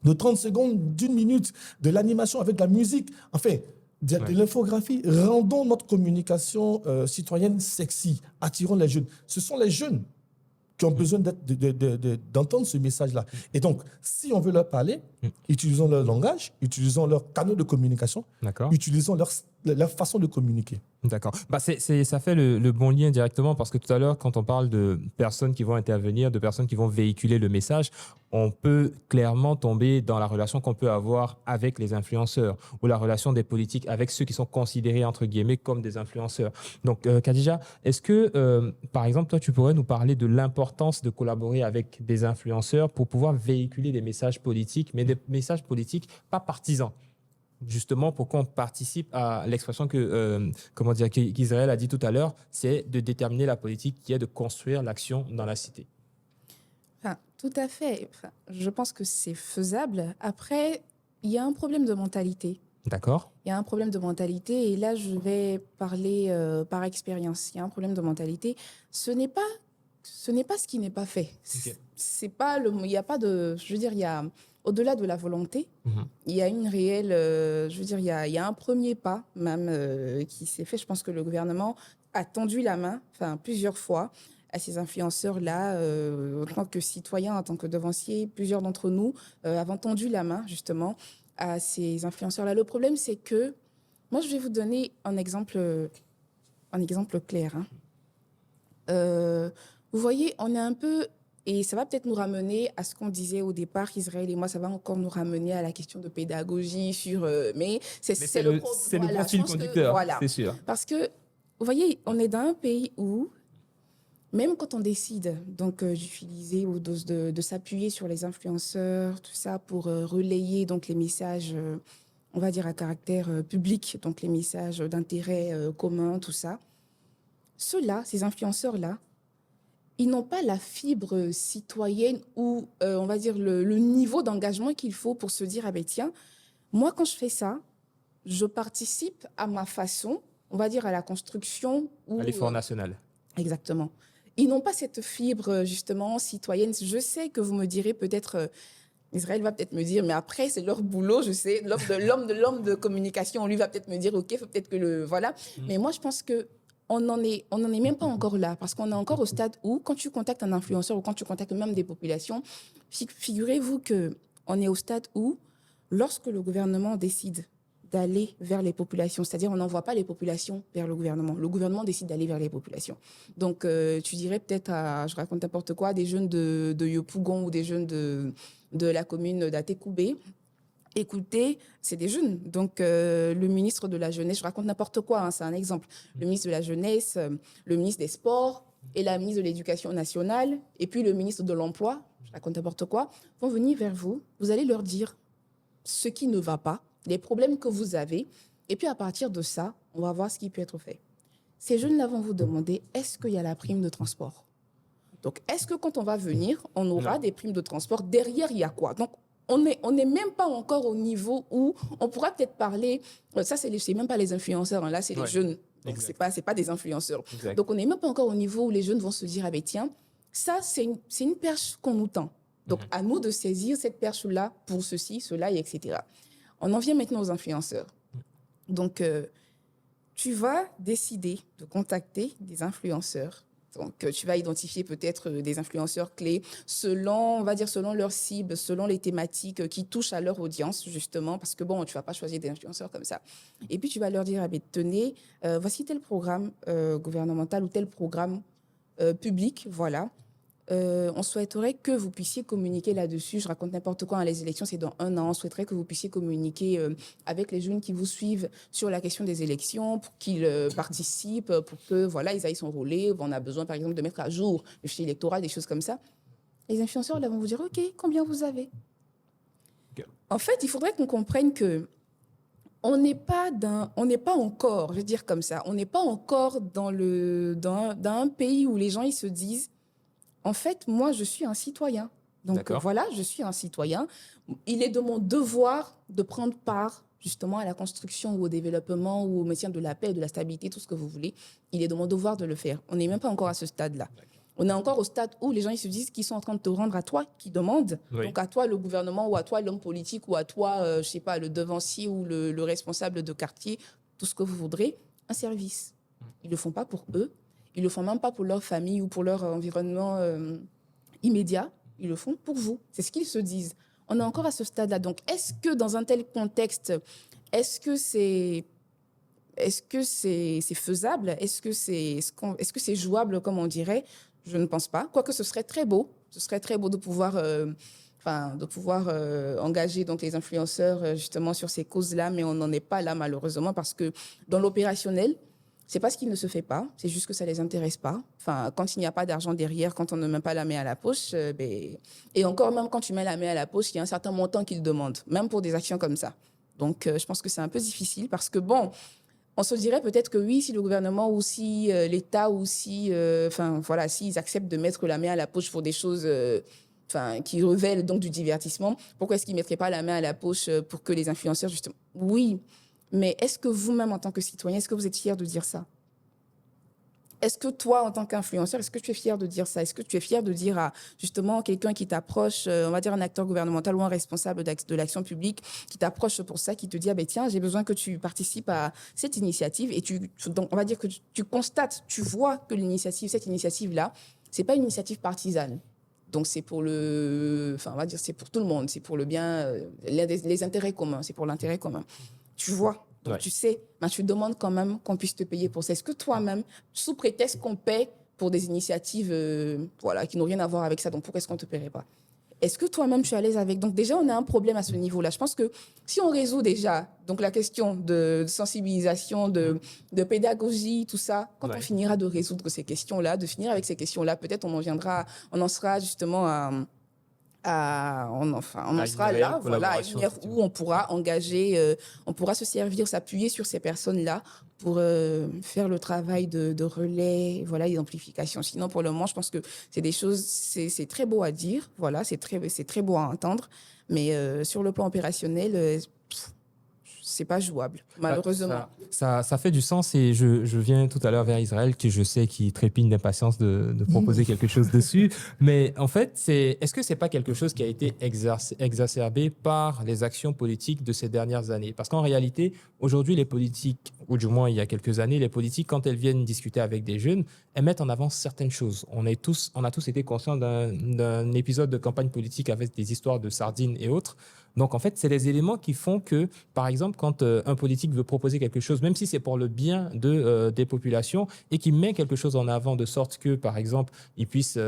de 30 secondes, d'1 minute, de l'animation avec de la musique. Enfin, de l'infographie, rendons notre communication citoyenne sexy, attirons les jeunes. Ce sont les jeunes qui ont besoin d'entendre ce message-là. Et donc, si on veut leur parler, utilisons leur langage, utilisons leurs canaux de communication, utilisons leur façon de communiquer. D'accord. Bah ça fait le bon lien directement parce que tout à l'heure, quand on parle de personnes qui vont intervenir, de personnes qui vont véhiculer le message, on peut clairement tomber dans la relation qu'on peut avoir avec les influenceurs ou la relation des politiques avec ceux qui sont considérés, entre guillemets, comme des influenceurs. Donc, Khadija, est-ce que, par exemple, toi, tu pourrais nous parler de l'importance de collaborer avec des influenceurs pour pouvoir véhiculer des messages politiques, mais des messages politiques pas partisans? Justement, pour qu'on participe à l'expression qu'Israël a dit tout à l'heure, c'est de déterminer la politique qui est de construire l'action dans la cité. Enfin, tout à fait. Enfin, je pense que c'est faisable. Après, il y a un problème de mentalité. D'accord. Il y a un problème de mentalité et là, je vais parler par expérience. Il y a un problème de mentalité. Ce n'est pas ce qui n'est pas fait. Okay. C'est pas il n'y a pas de... Je veux dire, il y a... Au-delà de la volonté, il y a une réelle... je veux dire, il y a un premier pas même qui s'est fait. Je pense que le gouvernement a tendu la main, enfin, plusieurs fois, à ces influenceurs-là. En tant que citoyens, en tant que devanciers, plusieurs d'entre nous avons tendu la main, justement, à ces influenceurs-là. Le problème, c'est que... Moi, je vais vous donner un exemple clair. Vous voyez, on est un peu... Et ça va peut-être nous ramener à ce qu'on disait au départ, Israël et moi, ça va encore nous ramener à la question de pédagogie sur... mais c'est le bon fil conducteur, voilà. C'est sûr. Parce que, vous voyez, on est dans un pays où, même quand on décide donc d'utiliser ou de s'appuyer sur les influenceurs, tout ça, pour relayer donc les messages, on va dire à caractère public, donc les messages d'intérêt commun, tout ça, ceux-là, ces influenceurs-là, ils n'ont pas la fibre citoyenne ou, on va dire, le niveau d'engagement qu'il faut pour se dire, ah ben tiens, moi, quand je fais ça, je participe à ma façon, on va dire, à la construction. À l'effort national. Exactement. Ils n'ont pas cette fibre, justement, citoyenne. Je sais que vous me direz peut-être... Israël va peut-être me dire, mais après, c'est leur boulot, je sais, l'homme de communication, lui va peut-être me dire, OK, il faut peut-être que le... Voilà. Mais moi, je pense que on n'en est même pas encore là, parce qu'on est encore au stade où, quand tu contactes un influenceur ou quand tu contactes même des populations, figurez-vous qu'on est au stade où, lorsque le gouvernement décide d'aller vers les populations, c'est-à-dire on n'envoie pas les populations vers le gouvernement décide d'aller vers les populations. Donc, tu dirais peut-être, je raconte n'importe quoi, des jeunes de Yopougon ou des jeunes de la commune d'Atekoubé. Écoutez, c'est des jeunes. Donc, le ministre de la Jeunesse, je raconte n'importe quoi, c'est un exemple. Le ministre de la Jeunesse, le ministre des Sports et la ministre de l'Éducation nationale, et puis le ministre de l'Emploi, je raconte n'importe quoi, vont venir vers vous. Vous allez leur dire ce qui ne va pas, les problèmes que vous avez. Et puis à partir de ça, on va voir ce qui peut être fait. Ces jeunes-là vont vous demander, est-ce qu'il y a la prime de transport? Donc, est-ce que quand on va venir, on aura des primes de transport? Derrière, il y a quoi? Donc, on n'est même pas encore au niveau où on pourra peut-être parler. Ça, c'est même pas les influenceurs, hein, là, c'est les jeunes. Donc, c'est pas des influenceurs. Exact. Donc, on n'est même pas encore au niveau où les jeunes vont se dire, ah ben tiens, ça, c'est une perche qu'on nous tend. Donc, à nous de saisir cette perche-là pour ceci, cela, et etc. On en vient maintenant aux influenceurs. Donc, tu vas décider de contacter des influenceurs. Donc, tu vas identifier peut-être des influenceurs clés selon, on va dire, selon leur cible, selon les thématiques qui touchent à leur audience, justement, parce que bon, tu vas pas choisir des influenceurs comme ça. Et puis, tu vas leur dire, ah ben, tenez, voici tel programme gouvernemental ou tel programme public, voilà. On souhaiterait que vous puissiez communiquer là-dessus. Je raconte n'importe quoi, hein, les élections, c'est dans 1 an. On souhaiterait que vous puissiez communiquer avec les jeunes qui vous suivent sur la question des élections, pour qu'ils participent, pour que voilà, ils aillent s'enrôler. On a besoin, par exemple, de mettre à jour le fichier électoral, des choses comme ça. Les influenceurs là, vont vous dire, OK, combien vous avez? En fait, il faudrait qu'on comprenne que on n'est pas encore, je vais dire comme ça, on n'est pas encore dans un pays où les gens ils se disent, en fait, moi, je suis un citoyen. Donc voilà, je suis un citoyen. Il est de mon devoir de prendre part justement à la construction ou au développement ou au maintien de la paix, de la stabilité, tout ce que vous voulez. Il est de mon devoir de le faire. On n'est même pas encore à ce stade-là. On est encore au stade où les gens ils se disent qu'ils sont en train de te rendre à toi, qui demandent. Oui. Donc à toi, le gouvernement, ou à toi, l'homme politique, ou à toi, je sais pas, le devancier ou le responsable de quartier, tout ce que vous voudrez, un service. Ils ne le font pas pour eux. Ils ne le font même pas pour leur famille ou pour leur environnement immédiat. Ils le font pour vous. C'est ce qu'ils se disent. On est encore à ce stade-là. Donc, est-ce que dans un tel contexte, est-ce que c'est faisable? Est-ce que c'est jouable, comme on dirait? Je ne pense pas. Quoique ce serait très beau. Ce serait très beau de pouvoir engager donc, les influenceurs justement sur ces causes-là, mais on n'en est pas là, malheureusement, parce que dans l'opérationnel, c'est pas ce qui ne se fait pas, c'est juste que ça les intéresse pas. Enfin, quand il n'y a pas d'argent derrière, quand on ne met pas la main à la poche, et encore même quand tu mets la main à la poche, il y a un certain montant qu'ils demandent, même pour des actions comme ça. Donc, je pense que c'est un peu difficile parce que bon, on se dirait peut-être que oui, si le gouvernement ou si l'État ou si, voilà, s'ils acceptent de mettre la main à la poche pour des choses, qui révèlent donc du divertissement, pourquoi est-ce qu'ils mettraient pas la main à la poche pour que les influenceurs justement, oui. Mais est-ce que vous-même, en tant que citoyen, est-ce que vous êtes fier de dire ça? Est-ce que toi, en tant qu'influenceur, est-ce que tu es fier de dire ça? Est-ce que tu es fier de dire à, justement, quelqu'un qui t'approche, on va dire un acteur gouvernemental ou un responsable de l'action publique, qui t'approche pour ça, qui te dit, ah ben tiens, j'ai besoin que tu participes à cette initiative, et donc, on va dire que tu constates, tu vois que cette initiative-là, c'est pas une initiative partisane. Donc, c'est pour on va dire, c'est pour tout le monde, c'est pour le bien, les intérêts communs, c'est pour l'intérêt commun. Tu vois, donc tu sais, mais tu demandes quand même qu'on puisse te payer pour ça. Est-ce que toi-même, sous prétexte qu'on paie pour des initiatives qui n'ont rien à voir avec ça, donc pourquoi est-ce qu'on ne te paierait pas? Est-ce que toi-même, tu es à l'aise avec? Donc déjà, on a un problème à ce niveau-là. Je pense que si on résout déjà donc la question de sensibilisation, de pédagogie, tout ça, quand on finira de résoudre ces questions-là, de finir avec ces questions-là, peut-être on en sera justement on en sera là, voilà, à une manière où on pourra engager, on pourra se servir, s'appuyer sur ces personnes-là pour faire le travail de relais, voilà, d'amplification. Sinon, pour le moment, je pense que c'est des choses, c'est très beau à dire, voilà, c'est très beau à entendre, mais sur le plan opérationnel, c'est pas jouable, malheureusement. Ça fait du sens et je viens tout à l'heure vers Israël que je sais qu'il trépigne d'impatience de proposer quelque chose dessus. Mais en fait, est-ce que c'est pas quelque chose qui a été exacerbé par les actions politiques de ces dernières années? Parce qu'en réalité, aujourd'hui, les politiques, ou du moins il y a quelques années, les politiques, quand elles viennent discuter avec des jeunes, elles mettent en avant certaines choses. On a tous été conscients d'un épisode de campagne politique avec des histoires de sardines et autres. Donc, en fait, c'est les éléments qui font que, par exemple, quand un politique veut proposer quelque chose, même si c'est pour le bien des populations, et qu'il met quelque chose en avant de sorte que, par exemple, il puisse...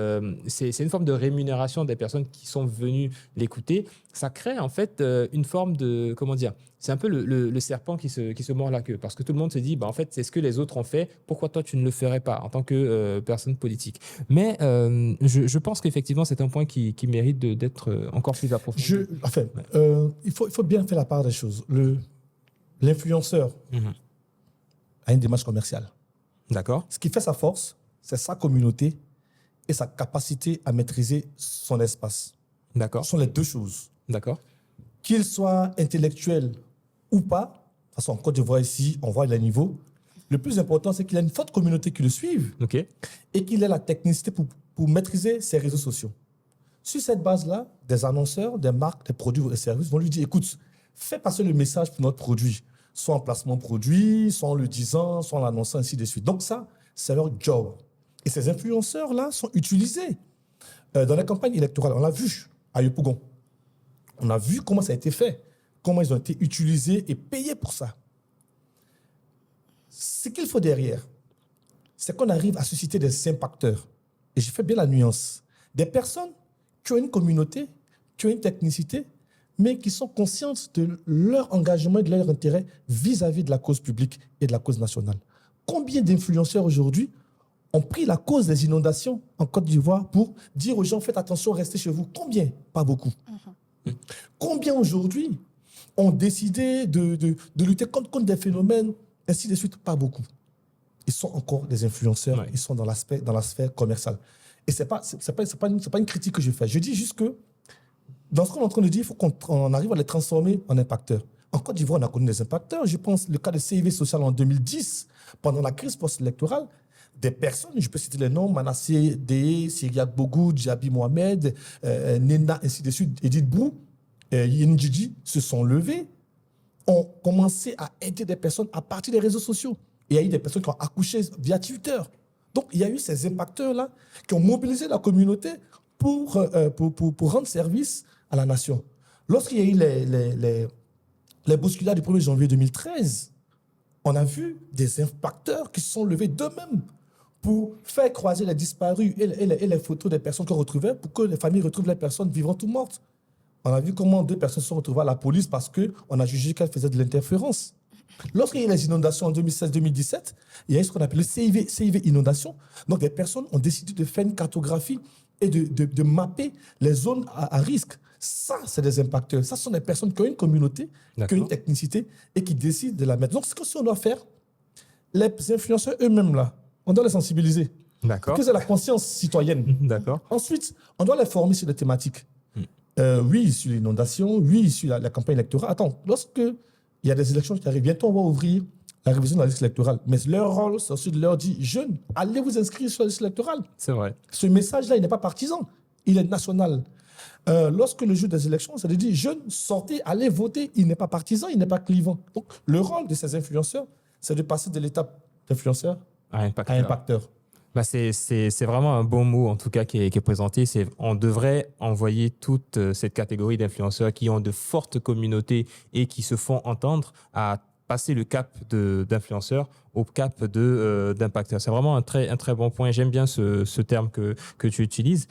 c'est une forme de rémunération des personnes qui sont venues l'écouter. Ça crée, en fait, une forme de... Comment dire? C'est un peu le serpent qui se mord la queue. Parce que tout le monde se dit, en fait, c'est ce que les autres ont fait. Pourquoi toi, tu ne le ferais pas en tant que personne politique? Mais je pense qu'effectivement, c'est un point qui mérite d'être encore plus approfondi. Il faut bien faire la part des choses. l'influenceur a une démarche commerciale. D'accord. Ce qui fait sa force, c'est sa communauté et sa capacité à maîtriser son espace. D'accord. Ce sont les deux choses. D'accord. Qu'il soit intellectuel ou pas, de toute façon, en Côte d'Ivoire ici, on voit les niveaux. Le plus important, c'est qu'il a une forte communauté qui le suive OK. et qu'il ait la technicité pour maîtriser ses réseaux sociaux. Sur cette base-là, des annonceurs, des marques, des produits et services vont lui dire, écoute, fais passer le message pour notre produit, soit en placement produit, soit en le disant, soit en l'annonçant, ainsi de suite. Donc ça, c'est leur job. Et ces influenceurs-là sont utilisés dans les campagnes électorales. On l'a vu à Yopougon. On a vu comment ça a été fait, comment ils ont été utilisés et payés pour ça. Ce qu'il faut derrière, c'est qu'on arrive à susciter des impacteurs. Et je fais bien la nuance. Des personnes qui ont une communauté, qui ont une technicité, mais qui sont conscientes de leur engagement et de leur intérêt vis-à-vis de la cause publique et de la cause nationale. Combien d'influenceurs aujourd'hui ont pris la cause des inondations en Côte d'Ivoire pour dire aux gens, faites attention, restez chez vous? Combien? Pas beaucoup. Combien aujourd'hui ont décidé de lutter contre des phénomènes, ainsi de suite? Pas beaucoup. Ils sont encore des influenceurs, ils sont dans la sphère commerciale. Et c'est pas une critique que je fais. Je dis juste que dans ce qu'on est en train de dire, il faut qu'on arrive à les transformer en impacteurs. En Côte d'Ivoire, on a connu des impacteurs. Je pense le cas de CIV Social en 2010, pendant la crise post-électorale, des personnes, je peux citer les noms, Manassé Deye, Syriac Bogou, Djabi Mohamed, Nena, ainsi de suite, Edith Brou, Yin Djidji, se sont levés, ont commencé à aider des personnes à partir des réseaux sociaux. Et il y a eu des personnes qui ont accouché via Twitter. Donc, il y a eu ces impacteurs-là qui ont mobilisé la communauté pour rendre service à la nation. Lorsqu'il y a eu les bousculades du 1er janvier 2013, on a vu des impacteurs qui se sont levés d'eux-mêmes pour faire croiser les disparus et les photos des personnes qu'on retrouvait pour que les familles retrouvent les personnes vivantes ou mortes. On a vu comment 2 personnes se sont retrouvées à la police parce qu'on a jugé qu'elles faisaient de l'interférence. Lorsqu'il y a eu les inondations en 2016-2017, il y a eu ce qu'on appelle le CIV inondation. Donc, des personnes ont décidé de faire une cartographie et de mapper les zones à risque. Ça, c'est des impacteurs. Ça, ce sont des personnes qui ont une communauté, qui ont une technicité et qui décident de la mettre. Donc, ce qu'on doit faire, les influenceurs eux-mêmes, là, on doit les sensibiliser. D'accord. Parce que c'est la conscience citoyenne. D'accord. Ensuite, on doit les former sur des thématiques. Oui, sur l'inondation, oui, sur la campagne électorale. Attends, lorsque il y a des élections qui arrivent, bientôt on va ouvrir la révision de la liste électorale. Mais leur rôle, c'est aussi de leur dire, jeunes, allez vous inscrire sur la liste électorale. C'est vrai. Ce message-là, il n'est pas partisan, il est national. Lorsque le jour des élections, ça veut dire, jeunes, sortez, allez voter, il n'est pas partisan, il n'est pas clivant. Donc, le rôle de ces influenceurs, c'est de passer de l'étape d'influenceur à impacteur. Bah c'est vraiment un bon mot, en tout cas, qui est présenté. On devrait envoyer toute cette catégorie d'influenceurs qui ont de fortes communautés et qui se font entendre à passer le cap d'influenceurs au cap d'impacteurs. C'est vraiment un très bon point. J'aime bien ce terme que tu utilises.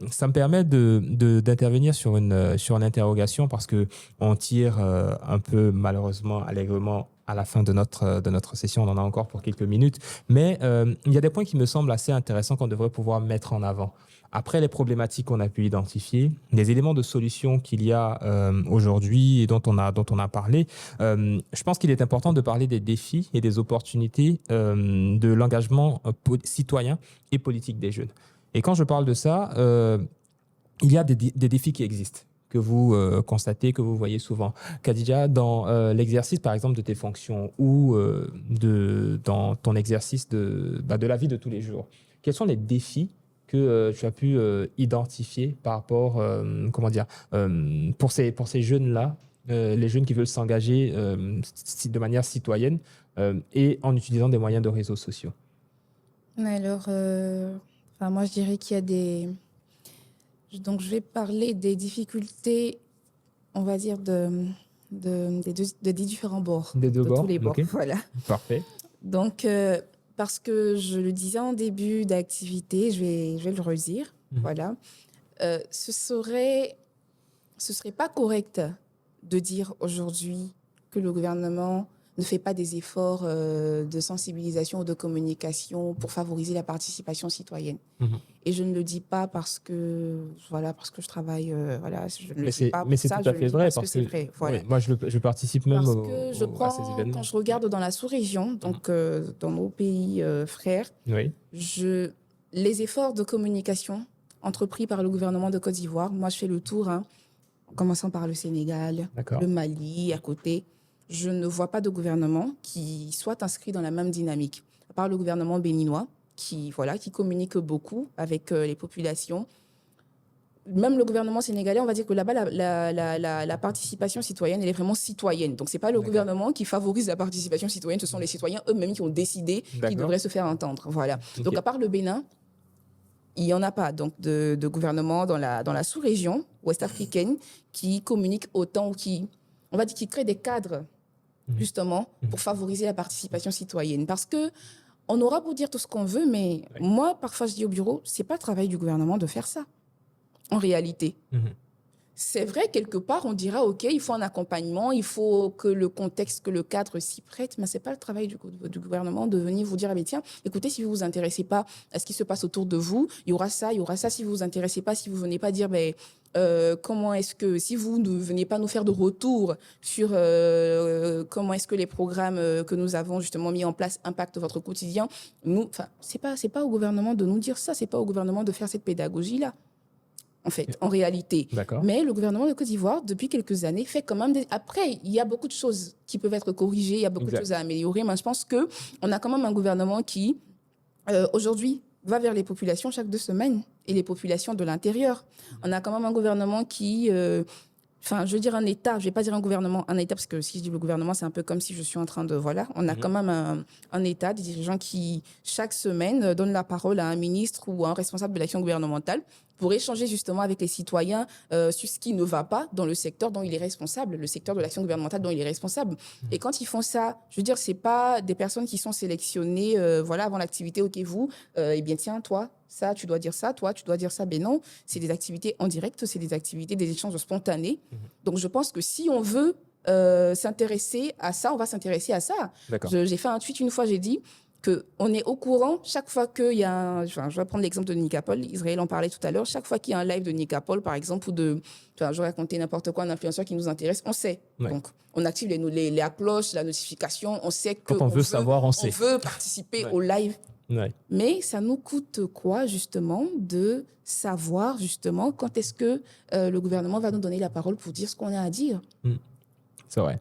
Ça me permet d'intervenir sur une interrogation parce qu'on tire un peu, malheureusement, allègrement, à la fin de notre session. On en a encore pour quelques minutes. Mais il y a des points qui me semblent assez intéressants qu'on devrait pouvoir mettre en avant. Après les problématiques qu'on a pu identifier, les éléments de solution qu'il y a aujourd'hui et dont on a parlé, je pense qu'il est important de parler des défis et des opportunités de l'engagement citoyen et politique des jeunes. Et quand je parle de ça, il y a des défis qui existent, que vous constatez, que vous voyez souvent. Khadija, dans l'exercice, par exemple, de tes fonctions ou dans ton exercice de la vie de tous les jours, quels sont les défis que tu as pu identifier par rapport, pour ces jeunes-là, les jeunes qui veulent s'engager de manière citoyenne et en utilisant des moyens de réseaux sociaux? Alors, moi, je dirais qu'il y a des... Donc, je vais parler des difficultés, on va dire, des différents bords. Des deux bords, tous les bords, okay. Voilà. Parfait. Donc, parce que je le disais en début d'activité, je vais le redire, voilà. Ce serait pas correct de dire aujourd'hui que le gouvernement ne fait pas des efforts de sensibilisation ou de communication pour favoriser la participation citoyenne. Et je ne le dis pas parce que je travaille, je ne le dis pas mais c'est ça, tout à je fait le dis vrai parce que parce c'est que vrai. Voilà. ouais, moi je participe même Parce que à ces événements. quand je regarde dans la sous-région, donc dans nos pays frères, Oui, les efforts de communication entrepris par le gouvernement de Côte d'Ivoire, moi je fais le tour, hein, en commençant par le Sénégal, d'accord. le Mali à côté, je ne vois pas de gouvernement qui soit inscrit dans la même dynamique, à part le gouvernement béninois qui communique beaucoup avec les populations. Même le gouvernement sénégalais, on va dire que là-bas, la participation citoyenne, elle est vraiment citoyenne. Donc, ce n'est pas le D'accord. gouvernement qui favorise la participation citoyenne, ce sont les citoyens eux-mêmes qui ont décidé qu'ils D'accord. devraient se faire entendre. Voilà. Ok. Donc, à part le Bénin, il n'y en a pas donc de gouvernement dans la sous-région ouest-africaine qui communique autant ou qui crée des cadres, justement, pour favoriser la participation citoyenne. Parce que on aura beau dire tout ce qu'on veut, mais moi, parfois, je dis au bureau, ce n'est pas le travail du gouvernement de faire ça. En réalité, c'est vrai, quelque part, on dira, OK, il faut un accompagnement, il faut que le contexte, que le cadre s'y prête, mais ce n'est pas le travail du gouvernement de venir vous dire, ah, mais tiens, écoutez, si vous ne vous intéressez pas à ce qui se passe autour de vous, il y aura ça, si vous ne vous intéressez pas, si vous ne venez pas dire, comment est-ce que, si vous ne venez pas nous faire de retour sur comment est-ce que les programmes que nous avons justement mis en place impactent votre quotidien, c'est pas au gouvernement de nous dire ça, c'est pas au gouvernement de faire cette pédagogie-là. En fait, en réalité. D'accord. Mais le gouvernement de Côte d'Ivoire, depuis quelques années, fait quand même Après, il y a beaucoup de choses qui peuvent être corrigées, il y a beaucoup de choses à améliorer, mais je pense qu'on a quand même un gouvernement qui, aujourd'hui, va vers les populations chaque 2 semaines, et les populations de l'intérieur. On a quand même un gouvernement qui... je veux dire un État, je ne vais pas dire un gouvernement, un État, parce que si je dis le gouvernement, c'est un peu comme si je suis en train de... Voilà, on a quand même un État, des dirigeants qui, chaque semaine, donnent la parole à un ministre ou à un responsable de l'action gouvernementale pour échanger justement avec les citoyens sur ce qui ne va pas dans le secteur dont il est responsable, le secteur de l'action gouvernementale dont il est responsable. Et quand ils font ça, je veux dire, ce n'est pas des personnes qui sont sélectionnées avant l'activité, OK, vous, eh bien tiens, toi, ça, tu dois dire ça, toi, tu dois dire ça. Ben non, c'est des activités en direct, c'est des activités, des échanges spontanés. Donc, je pense que si on veut s'intéresser à ça, on va s'intéresser à ça. J'ai fait un tweet une fois, j'ai dit qu'on est au courant chaque fois qu'il y a je vais prendre l'exemple de Nicapol, Israël en parlait tout à l'heure, chaque fois qu'il y a un live de Nicapol, par exemple, ou je vais raconter n'importe quoi, un influenceur qui nous intéresse, on sait. Donc, on active la cloche, la notification, on sait que quand on veut savoir, on sait. On veut participer au live. Mais ça nous coûte quoi, justement, de savoir, justement, quand est-ce que le gouvernement va nous donner la parole pour dire ce qu'on a à dire. C'est vrai.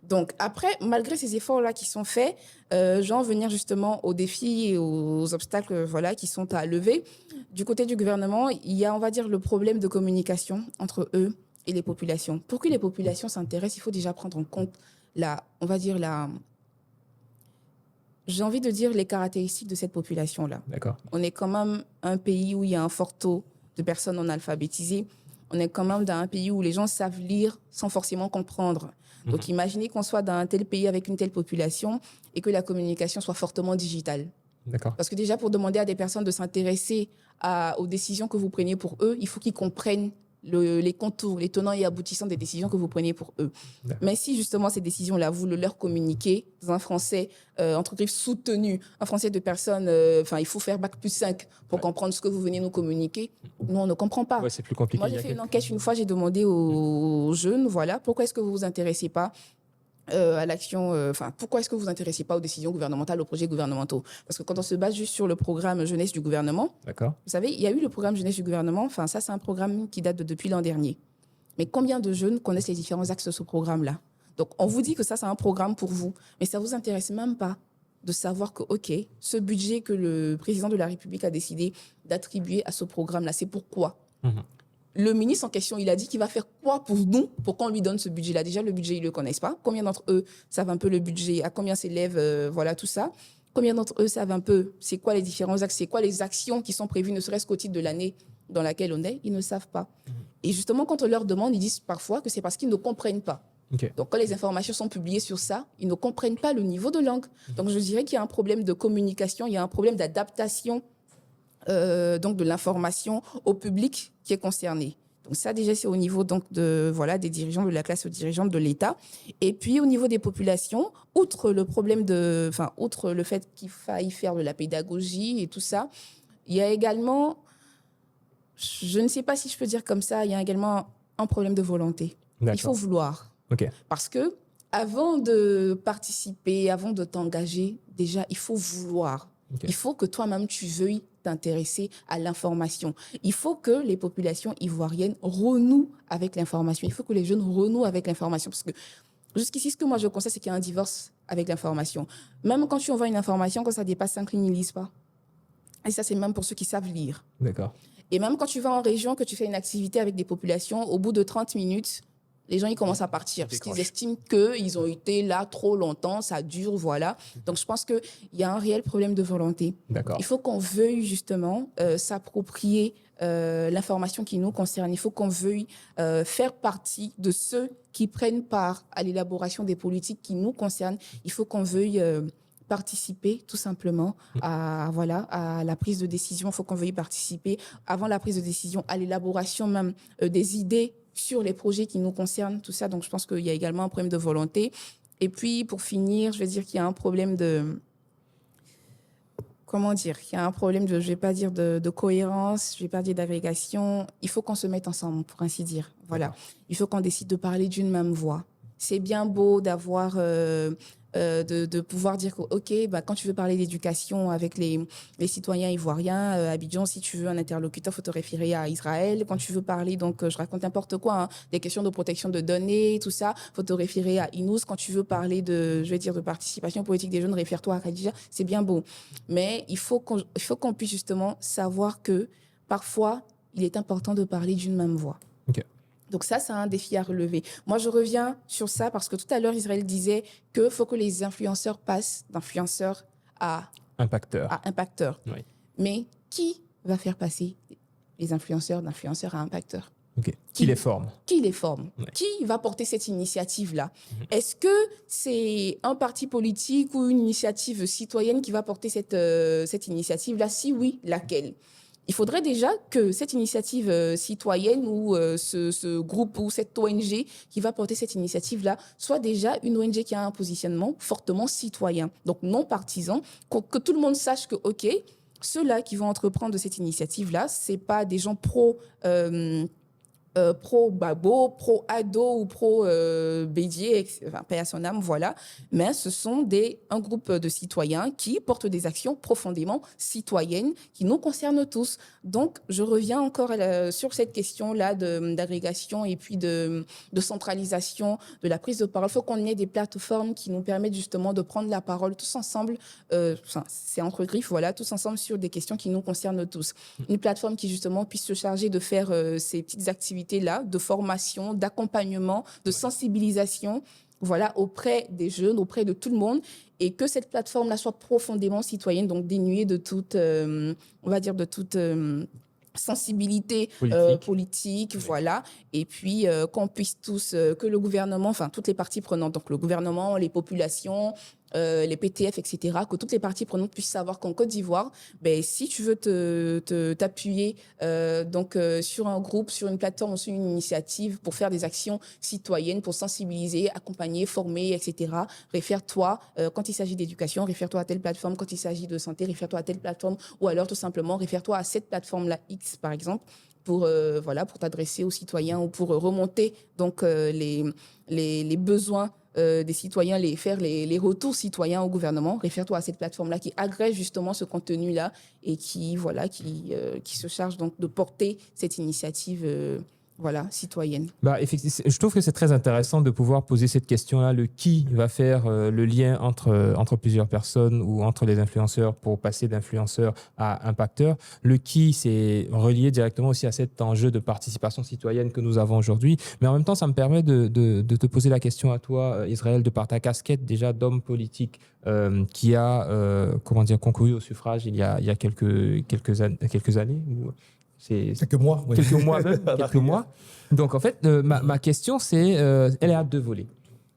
Donc, après, malgré ces efforts-là qui sont faits, je vais en venir justement aux défis et aux obstacles qui sont à lever. Du côté du gouvernement, il y a, on va dire, le problème de communication entre eux et les populations. Pour que les populations s'intéressent, il faut déjà prendre en compte j'ai envie de dire les caractéristiques de cette population-là. D'accord. On est quand même un pays où il y a un fort taux de personnes non alphabétisées. On est quand même dans un pays où les gens savent lire sans forcément comprendre. Donc, imaginez qu'on soit dans un tel pays avec une telle population et que la communication soit fortement digitale. D'accord. Parce que déjà, pour demander à des personnes de s'intéresser aux décisions que vous prenez pour eux, il faut qu'ils comprennent les contours, les tenants et aboutissants des décisions que vous prenez pour eux. Mais si justement ces décisions-là, vous le leur communiquez dans un français entre griffes soutenu, un français de personnes, il faut faire bac+5 pour comprendre ce que vous venez nous communiquer, nous on ne comprend pas. Ouais, c'est plus compliqué. Moi j'ai fait une enquête une fois, j'ai demandé aux jeunes, pourquoi est-ce que vous vous intéressez pas à l'action, pourquoi est-ce que vous vous intéressez pas aux décisions gouvernementales, aux projets gouvernementaux? Parce que quand on se base juste sur le programme jeunesse du gouvernement, vous savez, il y a eu le programme jeunesse du gouvernement, ça c'est un programme qui date depuis l'an dernier. Mais combien de jeunes connaissent les différents axes de ce programme-là? Donc on vous dit que ça c'est un programme pour vous, mais ça vous intéresse même pas de savoir que, OK, ce budget que le président de la République a décidé d'attribuer à ce programme-là, c'est pourquoi? Le ministre en question, il a dit qu'il va faire quoi pour nous, pour qu'on lui donne ce budget-là? Déjà, le budget, ils ne le connaissent pas. Combien d'entre eux savent un peu le budget, à combien s'élève, tout ça? Combien d'entre eux savent un peu c'est quoi les différents axes, c'est quoi les actions qui sont prévues, ne serait-ce qu'au titre de l'année dans laquelle on est? Ils ne savent pas. Et justement, quand on leur demande, ils disent parfois que c'est parce qu'ils ne comprennent pas. Donc, quand les informations sont publiées sur ça, ils ne comprennent pas le niveau de langue. Donc, je dirais qu'il y a un problème de communication, il y a un problème d'adaptation donc de l'information au public qui est concerné. Donc ça, déjà, c'est au niveau donc, des dirigeants, de la classe dirigeante de l'État. Et puis, au niveau des populations, outre le fait qu'il faille faire de la pédagogie et tout ça, il y a également, je ne sais pas si je peux dire comme ça, il y a également un problème de volonté. D'accord. Il faut vouloir. Ok. Parce que avant de participer, avant de t'engager, déjà, il faut vouloir. Ok. Il faut que toi-même, tu veuilles t'intéresser à l'information. Il faut que les populations ivoiriennes renouent avec l'information. Il faut que les jeunes renouent avec l'information. Parce que jusqu'ici, ce que moi je constate, c'est qu'il y a un divorce avec l'information. Même quand tu envoies une information, quand ça dépasse 5 lignes, ils ne lisent pas. Et ça, c'est même pour ceux qui savent lire. D'accord. Et même quand tu vas en région, que tu fais une activité avec des populations, au bout de 30 minutes, les gens ils commencent à partir parce qu'ils estiment qu'ils ont été là trop longtemps, ça dure, voilà. Donc, je pense qu'il y a un réel problème de volonté. D'accord. Il faut qu'on veuille justement s'approprier l'information qui nous concerne. Il faut qu'on veuille faire partie de ceux qui prennent part à l'élaboration des politiques qui nous concernent. Il faut qu'on veuille participer tout simplement à la prise de décision. Il faut qu'on veuille participer avant la prise de décision à l'élaboration même des idées sur les projets qui nous concernent, tout ça. Donc, je pense qu'il y a également un problème de volonté. Et puis, pour finir, je vais dire qu'il y a un problème de... Comment dire? Il y a un problème de, je vais pas dire de cohérence, je vais pas dire d'agrégation. Il faut qu'on se mette ensemble, pour ainsi dire. Voilà. Il faut qu'on décide de parler d'une même voix. C'est bien beau d'avoir... de pouvoir dire que, OK, quand tu veux parler d'éducation avec les citoyens ivoiriens, Abidjan, si tu veux un interlocuteur, il faut te référer à Israël. Quand tu veux parler, donc je raconte n'importe quoi, des questions de protection de données, tout ça, il faut te référer à Inous. Quand tu veux parler de participation politique des jeunes, réfère-toi à Khadija. C'est bien beau. Mais il faut qu'on puisse justement savoir que parfois, il est important de parler d'une même voix. OK. Donc ça, c'est un défi à relever. Moi, je reviens sur ça parce que tout à l'heure, Israël disait qu'il faut que les influenceurs passent d'influenceurs à impacteurs. Oui. Mais qui va faire passer les influenceurs d'influenceurs à impacteurs? Okay. Qui les forme? Qui les forme? Ouais. Qui va porter cette initiative-là? Est-ce que c'est un parti politique ou une initiative citoyenne qui va porter cette initiative-là? Si oui, laquelle? Il faudrait déjà que cette initiative citoyenne ou ce groupe ou cette ONG qui va porter cette initiative-là soit déjà une ONG qui a un positionnement fortement citoyen, donc non partisan, que tout le monde sache que, OK, ceux-là qui vont entreprendre cette initiative-là, c'est pas des gens pro-Babo, pro-Ado ou pro-Bédier, enfin, paix à son âme, voilà. Mais ce sont un groupe de citoyens qui portent des actions profondément citoyennes qui nous concernent tous. Donc, je reviens encore sur cette question-là d'agrégation et puis de centralisation de la prise de parole. Il faut qu'on ait des plateformes qui nous permettent justement de prendre la parole tous ensemble, c'est entre griffes, voilà, tous ensemble sur des questions qui nous concernent tous. Une plateforme qui justement puisse se charger de faire ces petites activités là, de formation, d'accompagnement, de sensibilisation, voilà, auprès des jeunes, auprès de tout le monde, et que cette plateforme-là soit profondément citoyenne, donc dénuée de toute, on va dire, de toute sensibilité politique, voilà, et puis qu'on puisse tous, que le gouvernement, enfin toutes les parties prenantes, donc le gouvernement, les populations, les PTF, etc., que toutes les parties prenantes puissent savoir qu'en Côte d'Ivoire, si tu veux t'appuyer sur un groupe, sur une plateforme ou sur une initiative pour faire des actions citoyennes, pour sensibiliser, accompagner, former, etc., réfère-toi, quand il s'agit d'éducation, réfère-toi à telle plateforme, quand il s'agit de santé, réfère-toi à telle plateforme, ou alors tout simplement réfère-toi à cette plateforme-là X, par exemple, pour t'adresser aux citoyens ou pour remonter donc les besoins des citoyens, faire les retours citoyens au gouvernement. Réfère-toi à cette plateforme-là qui agrège justement ce contenu-là et qui se charge donc de porter cette initiative citoyenne. Effectivement, je trouve que c'est très intéressant de pouvoir poser cette question-là, le qui va faire le lien entre plusieurs personnes ou entre les influenceurs pour passer d'influenceurs à impacteurs. Le qui, c'est relié directement aussi à cet enjeu de participation citoyenne que nous avons aujourd'hui. Mais en même temps, ça me permet de te poser la question à toi, Israël, de par ta casquette déjà d'homme politique qui a concouru au suffrage il y a quelques années quelques mois. Oui. Quelques mois même, quelques mois. Donc, en fait, ma question, elle est à deux volets.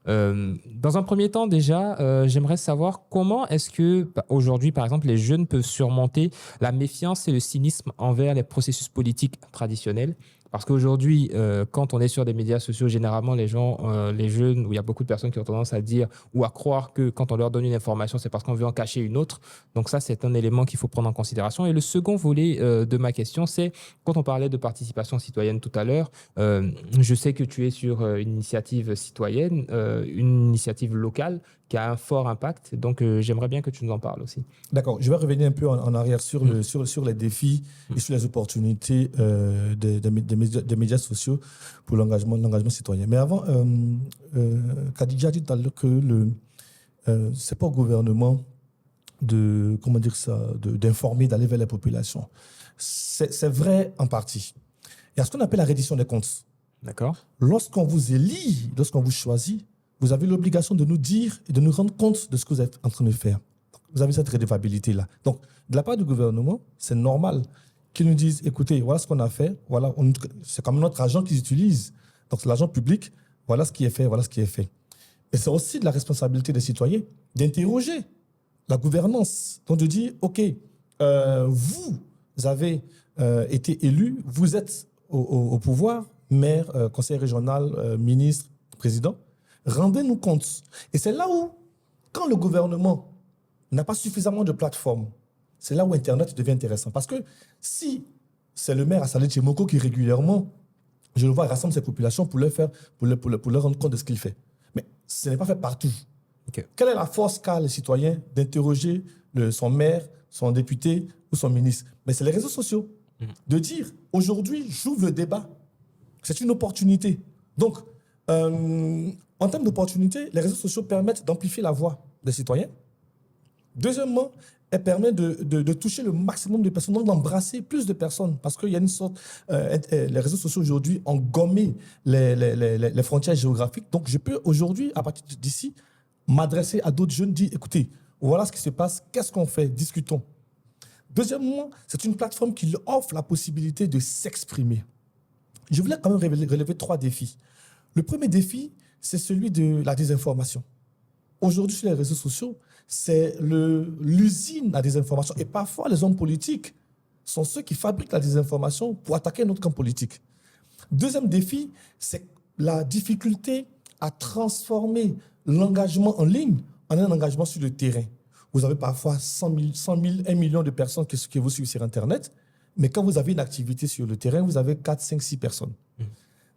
Dans un premier temps, déjà, j'aimerais savoir comment est-ce que, aujourd'hui, par exemple, les jeunes peuvent surmonter la méfiance et le cynisme envers les processus politiques traditionnels. Parce qu'aujourd'hui, quand on est sur des médias sociaux, généralement, les gens, les jeunes, où il y a beaucoup de personnes qui ont tendance à dire ou à croire que quand on leur donne une information, c'est parce qu'on veut en cacher une autre. Donc ça, c'est un élément qu'il faut prendre en considération. Et le second volet de ma question, c'est quand on parlait de participation citoyenne tout à l'heure, je sais que tu es sur une initiative citoyenne, une initiative locale qui a un fort impact. Donc, j'aimerais bien que tu nous en parles aussi. D'accord, je vais revenir un peu en arrière sur les défis et sur les opportunités des médias sociaux pour l'engagement citoyen. Mais avant, Khadija a dit tout à l'heure que c'est pas au gouvernement d'informer, d'aller vers les populations. C'est vrai en partie. Il y a ce qu'on appelle la reddition des comptes. D'accord. Lorsqu'on vous élit, lorsqu'on vous choisit, vous avez l'obligation de nous dire et de nous rendre compte de ce que vous êtes en train de faire. Vous avez cette redevabilité-là. Donc, de la part du gouvernement, c'est normal qu'ils nous disent, écoutez, voilà ce qu'on a fait, voilà, c'est comme notre argent qu'ils utilisent. Donc, c'est l'argent public, voilà ce qui est fait, voilà ce qui est fait. Mais c'est aussi de la responsabilité des citoyens d'interroger la gouvernance. Donc, de dire, OK, vous avez été élu, vous êtes au pouvoir, maire, conseiller régional, ministre, président, rendez-nous compte. Et c'est là où, quand le gouvernement n'a pas suffisamment de plateformes, c'est là où Internet devient intéressant. Parce que si c'est le maire à Salé Tchemoko qui régulièrement, je le vois, rassemble ses populations pour leur rendre compte de ce qu'il fait. Mais ce n'est pas fait partout. Okay. Quelle est la force qu'a le citoyen d'interroger son maire, son député ou son ministre? Mais c'est les réseaux sociaux. De dire, aujourd'hui, j'ouvre le débat. C'est une opportunité. Donc, en termes d'opportunité, les réseaux sociaux permettent d'amplifier la voix des citoyens. Deuxièmement, elle permet de toucher le maximum de personnes, donc d'embrasser plus de personnes, parce qu'il y a une sorte... les réseaux sociaux aujourd'hui ont gommé les frontières géographiques. Donc, je peux aujourd'hui, à partir d'ici, m'adresser à d'autres jeunes, dire, écoutez, voilà ce qui se passe, qu'est-ce qu'on fait, discutons. Deuxièmement, c'est une plateforme qui leur offre la possibilité de s'exprimer. Je voulais quand même relever 3 défis. Le premier défi, c'est celui de la désinformation. Aujourd'hui, sur les réseaux sociaux, c'est l'usine à désinformation. Et parfois, les hommes politiques sont ceux qui fabriquent la désinformation pour attaquer notre camp politique. Deuxième défi, c'est la difficulté à transformer l'engagement en ligne en un engagement sur le terrain. Vous avez parfois 100 000, 1 million de personnes qui vous suivent sur Internet, mais quand vous avez une activité sur le terrain, vous avez 4, 5, 6 personnes.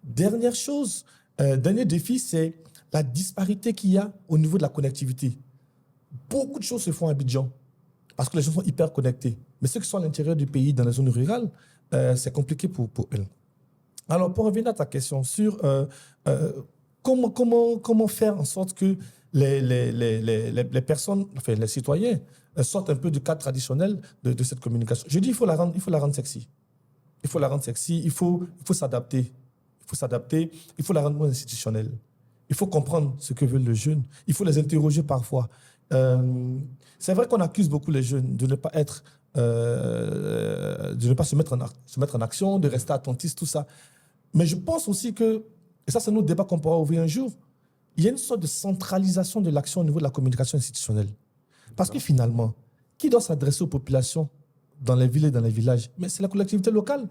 Dernière chose, dernier défi, c'est la disparité qu'il y a au niveau de la connectivité. Beaucoup de choses se font à Abidjan parce que les gens sont hyper connectés. Mais ceux qui sont à l'intérieur du pays, dans les zones rurales, c'est compliqué pour elles. Alors, pour revenir à ta question sur comment faire en sorte que les personnes, enfin les citoyens, sortent un peu du cadre traditionnel de cette communication. Je dis il faut la rendre sexy. Il faut la rendre sexy, il faut s'adapter. Il faut la rendre moins institutionnelle. Il faut comprendre ce que veulent les jeunes. Il faut les interroger parfois. C'est vrai qu'on accuse beaucoup les jeunes de ne pas se mettre en action, de rester attentistes, tout ça. Mais je pense aussi que, et ça c'est notre débat qu'on pourra ouvrir un jour, il y a une sorte de centralisation de l'action au niveau de la communication institutionnelle. Parce que finalement, qui doit s'adresser aux populations dans les villes et dans les villages? Mais c'est la collectivité locale.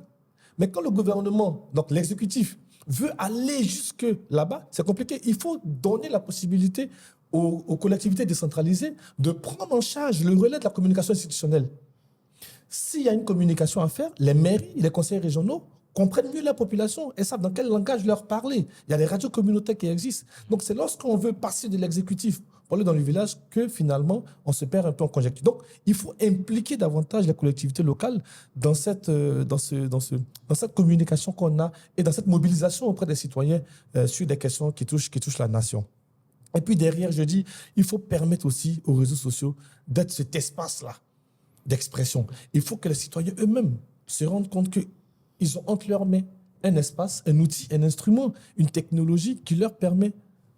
Mais quand le gouvernement, donc l'exécutif, veut aller jusque là-bas, c'est compliqué. Il faut donner la possibilité aux collectivités décentralisées de prendre en charge le relais de la communication institutionnelle. S'il y a une communication à faire, les mairies, les conseils régionaux comprennent mieux la population et savent dans quel langage leur parler. Il y a des radios communautaires qui existent. Donc c'est lorsqu'on veut passer de l'exécutif pour aller dans le village que finalement on se perd un peu en conjecture. Donc il faut impliquer davantage les collectivités locales dans cette communication qu'on a et dans cette mobilisation auprès des citoyens sur des questions qui touchent la nation. Et puis derrière, je dis, il faut permettre aussi aux réseaux sociaux d'être cet espace-là d'expression. Il faut que les citoyens eux-mêmes se rendent compte qu'ils ont entre leurs mains un espace, un outil, un instrument, une technologie qui leur permet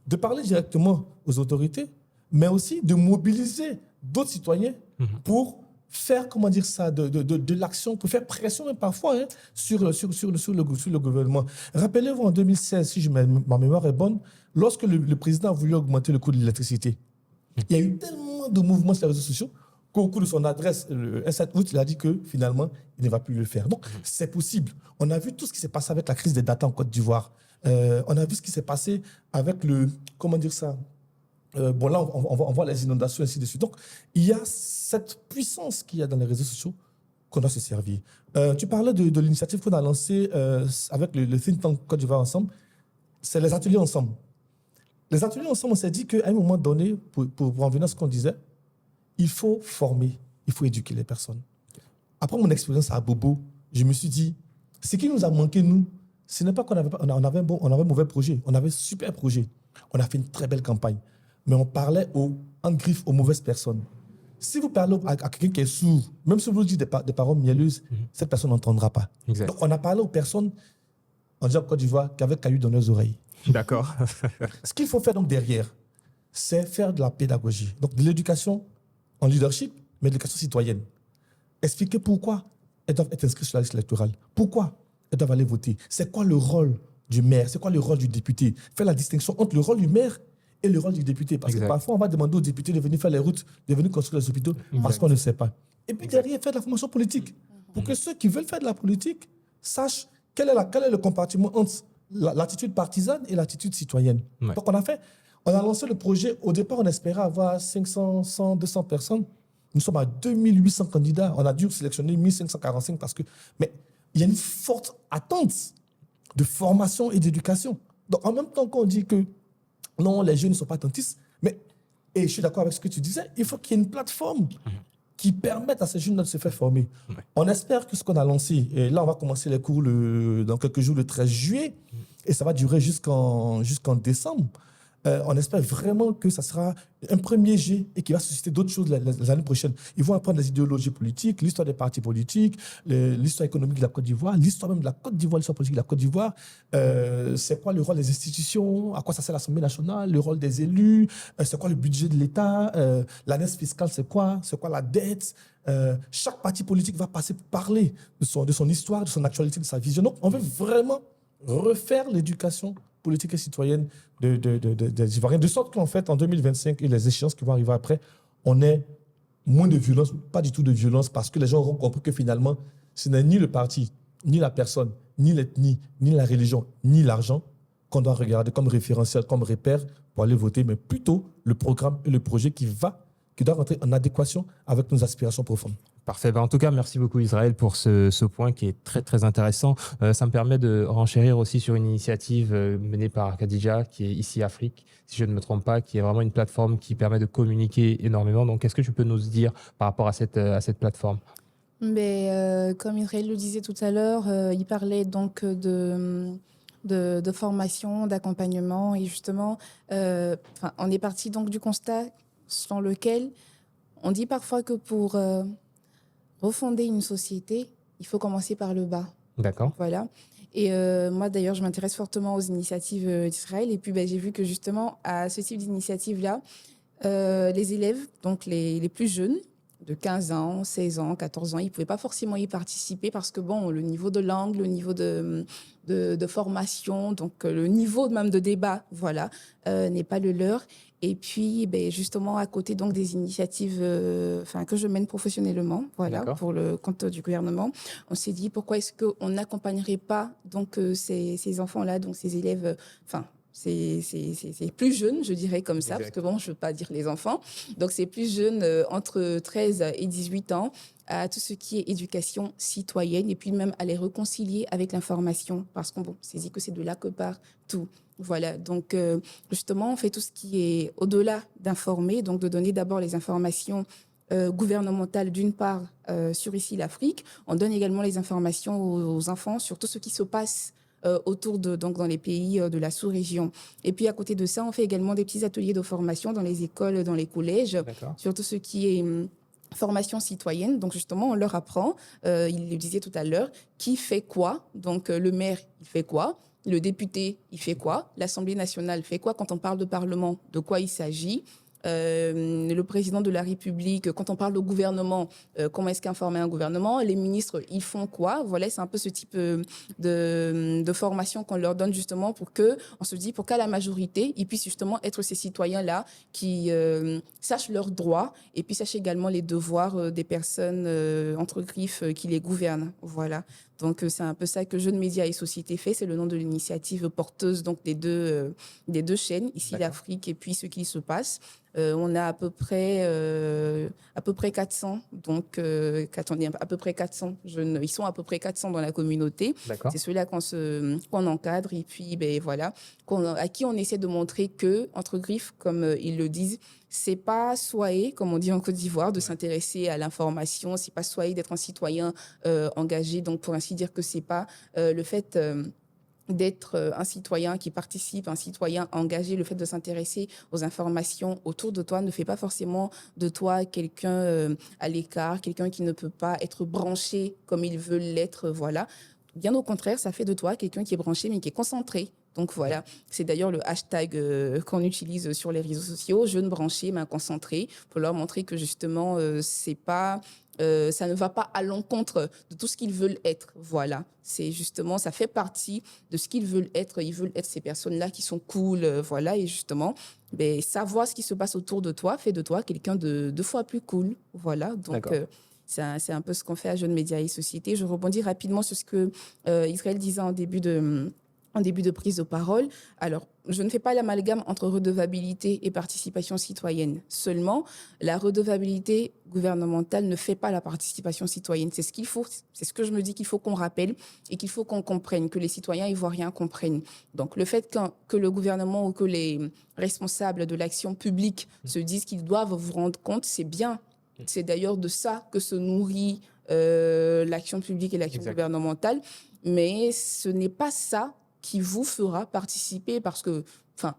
de parler directement aux autorités, mais aussi de mobiliser d'autres citoyens pour faire, comment dire ça, de l'action, pour faire pression même parfois sur le gouvernement. Rappelez-vous en 2016, si ma mémoire est bonne, lorsque le président a voulu augmenter le coût de l'électricité, il y a eu tellement de mouvements sur les réseaux sociaux qu'au cours de son adresse, le 7 août, il a dit que finalement, il ne va plus le faire. Donc, c'est possible. On a vu tout ce qui s'est passé avec la crise des data en Côte d'Ivoire. On a vu ce qui s'est passé avec le... Comment dire ça bon, là, on voit les inondations, ainsi de suite. Donc, il y a cette puissance qu'il y a dans les réseaux sociaux qu'on doit se servir. Tu parlais de l'initiative qu'on a lancée avec le think tank Côte d'Ivoire ensemble. C'est les ateliers ensemble. Les ateliers ensemble, on s'est dit qu'à un moment donné, pour en venir à ce qu'on disait, il faut former, il faut éduquer les personnes. Après mon expérience à Bobo, je me suis dit, ce qui nous a manqué, nous, ce n'est pas qu'on avait, on avait un mauvais projet, on avait un super projet. On a fait une très belle campagne. Mais on parlait en griffe aux mauvaises personnes. Si vous parlez à quelqu'un qui est sourd, même si vous lui dites des paroles mielleuses, cette personne n'entendra pas. Exact. Donc, on a parlé aux personnes, on dit en Côte d'Ivoire, qui avaient caillou dans leurs oreilles. D'accord. Ce qu'il faut faire donc derrière, c'est faire de la pédagogie. Donc, de l'éducation en leadership, mais de l'éducation citoyenne. Expliquer pourquoi elles doivent être inscrites sur la liste électorale. Pourquoi elles doivent aller voter. C'est quoi le rôle du maire? C'est quoi le rôle du député? Faire la distinction entre le rôle du maire et le rôle du député. Parce que parfois, on va demander aux députés de venir faire les routes, de venir construire les hôpitaux, parce qu'on ne sait pas. Et puis derrière, faire de la formation politique. Pour que ceux qui veulent faire de la politique sachent quel est le compartiment entre l'attitude partisane et l'attitude citoyenne. Ouais. Donc, on a lancé le projet. Au départ, on espérait avoir 500, 100, 200 personnes. Nous sommes à 2800 candidats. On a dû sélectionner 1545 parce que... Mais il y a une forte attente de formation et d'éducation. Donc, en même temps qu'on dit que non, les jeunes ne sont pas attentistes, mais, et je suis d'accord avec ce que tu disais, il faut qu'il y ait une plateforme qui permette à ces jeunes de se faire former. On espère que ce qu'on a lancé, et là, on va commencer les cours dans quelques jours, le 13 juillet, et ça va durer jusqu'en décembre. On espère vraiment que ça sera un premier jet et qui va susciter d'autres choses les années prochaines. Ils vont apprendre les idéologies politiques, l'histoire des partis politiques, l'histoire économique de la Côte d'Ivoire, l'histoire même de la Côte d'Ivoire, l'histoire politique de la Côte d'Ivoire. C'est quoi le rôle des institutions, à quoi ça sert l'Assemblée nationale, le rôle des élus, c'est quoi le budget de l'État, l'année fiscale, c'est quoi la dette. Chaque parti politique va passer pour parler de son histoire, de son actualité, de sa vision. Donc, on veut vraiment refaire l'éducation politique et citoyenne des Ivoiriens, de sorte qu'en fait, en 2025 et les échéances qui vont arriver après, on ait moins de violence, pas du tout de violence, parce que les gens auront compris que finalement, ce n'est ni le parti, ni la personne, ni l'ethnie, ni la religion, ni l'argent qu'on doit regarder comme référentiel, comme repère pour aller voter, mais plutôt le programme et le projet qui doit rentrer en adéquation avec nos aspirations profondes. Parfait. En tout cas, merci beaucoup Israël pour ce point qui est très très intéressant. Ça me permet de renchérir aussi sur une initiative menée par Khadija qui est ici Afrique, si je ne me trompe pas, qui est vraiment une plateforme qui permet de communiquer énormément. Donc, qu'est-ce que tu peux nous dire par rapport à cette plateforme? Mais, comme Israël le disait tout à l'heure, il parlait donc de formation, d'accompagnement et justement, on est parti donc du constat selon lequel on dit parfois que pour refonder une société, il faut commencer par le bas. D'accord. Voilà. Et moi, d'ailleurs, je m'intéresse fortement aux initiatives d'Israël. Et puis, j'ai vu que justement, à ce type d'initiative-là, les élèves, donc les plus jeunes, de 15 ans, 16 ans, 14 ans, ils ne pouvaient pas forcément y participer parce que, bon, le niveau de langue, le niveau de formation, donc le niveau même de débat, voilà, n'est pas le leur. Et puis, justement, à côté donc des initiatives que je mène professionnellement, voilà, pour le compte du gouvernement, on s'est dit pourquoi est-ce qu'on n'accompagnerait pas donc ces enfants-là, donc ces élèves, c'est plus jeune, je dirais comme ça, parce que bon, je ne veux pas dire les enfants. Donc, c'est plus jeune, entre 13 et 18 ans, à tout ce qui est éducation citoyenne et puis même à les réconcilier avec l'information, parce qu'on s'est dit que c'est de là que part tout. Voilà, donc justement, on fait tout ce qui est au-delà d'informer, donc de donner d'abord les informations gouvernementales d'une part sur ici l'Afrique. On donne également les informations aux enfants sur tout ce qui se passe autour donc dans les pays de la sous-région. Et puis à côté de ça, on fait également des petits ateliers de formation dans les écoles, dans les collèges, sur tout ce qui est formation citoyenne. Donc justement, on leur apprend, il le disait tout à l'heure, qui fait quoi. Donc le maire, il fait quoi. Le député, il fait quoi. L'Assemblée nationale fait quoi. Quand on parle de Parlement, de quoi il s'agit. le président de la République, quand on parle de gouvernement, comment est-ce qu'informer un gouvernement? Les ministres, ils font quoi? Voilà, c'est un peu ce type de formation qu'on leur donne justement pour qu'à la majorité, ils puissent justement être ces citoyens-là qui sachent leurs droits et puis sachent également les devoirs des personnes entre griffes qui les gouvernent. Voilà. Donc, c'est un peu ça que Jeunes Médias et Société fait. C'est le nom de l'initiative porteuse donc, des deux chaînes, ici l'Afrique et puis ce qui se passe. On a à peu près 400, donc quand on dit à peu près 400 jeunes, ils sont à peu près 400 dans la communauté. C'est ceux-là qu'on encadre et puis ben voilà, à qui on essaie de montrer que entre griffes, comme ils le disent, c'est pas soyer, comme on dit en Côte d'Ivoire, de s'intéresser à l'information, c'est pas soyer d'être un citoyen engagé. Donc pour ainsi dire que c'est pas le fait d'être un citoyen qui participe, un citoyen engagé, le fait de s'intéresser aux informations autour de toi ne fait pas forcément de toi quelqu'un à l'écart, quelqu'un qui ne peut pas être branché comme il veut l'être, voilà. Bien au contraire, ça fait de toi quelqu'un qui est branché mais qui est concentré. Donc voilà, c'est d'ailleurs le hashtag qu'on utilise sur les réseaux sociaux, jeunes branchés, main concentrés, pour leur montrer que justement, c'est pas... ça ne va pas à l'encontre de tout ce qu'ils veulent être. Voilà, c'est justement, ça fait partie de ce qu'ils veulent être. Ils veulent être ces personnes-là qui sont cool, voilà, et justement, ben, savoir ce qui se passe autour de toi fait de toi quelqu'un de 2 fois plus cool. Voilà, donc c'est un peu ce qu'on fait à Jeunes Médias et Société. Je rebondis rapidement sur ce que Israël disait en début de prise de parole. Alors, je ne fais pas l'amalgame entre redevabilité et participation citoyenne. Seulement, la redevabilité gouvernementale ne fait pas la participation citoyenne. C'est ce qu'il faut, c'est ce que je me dis qu'il faut qu'on rappelle et qu'il faut qu'on comprenne, que les citoyens ivoiriens comprennent. Donc, le fait que le gouvernement ou que les responsables de l'action publique se disent qu'ils doivent vous rendre compte, c'est bien. C'est d'ailleurs de ça que se nourrit l'action publique et l'action gouvernementale. Mais ce n'est pas ça qui vous fera participer parce que, enfin,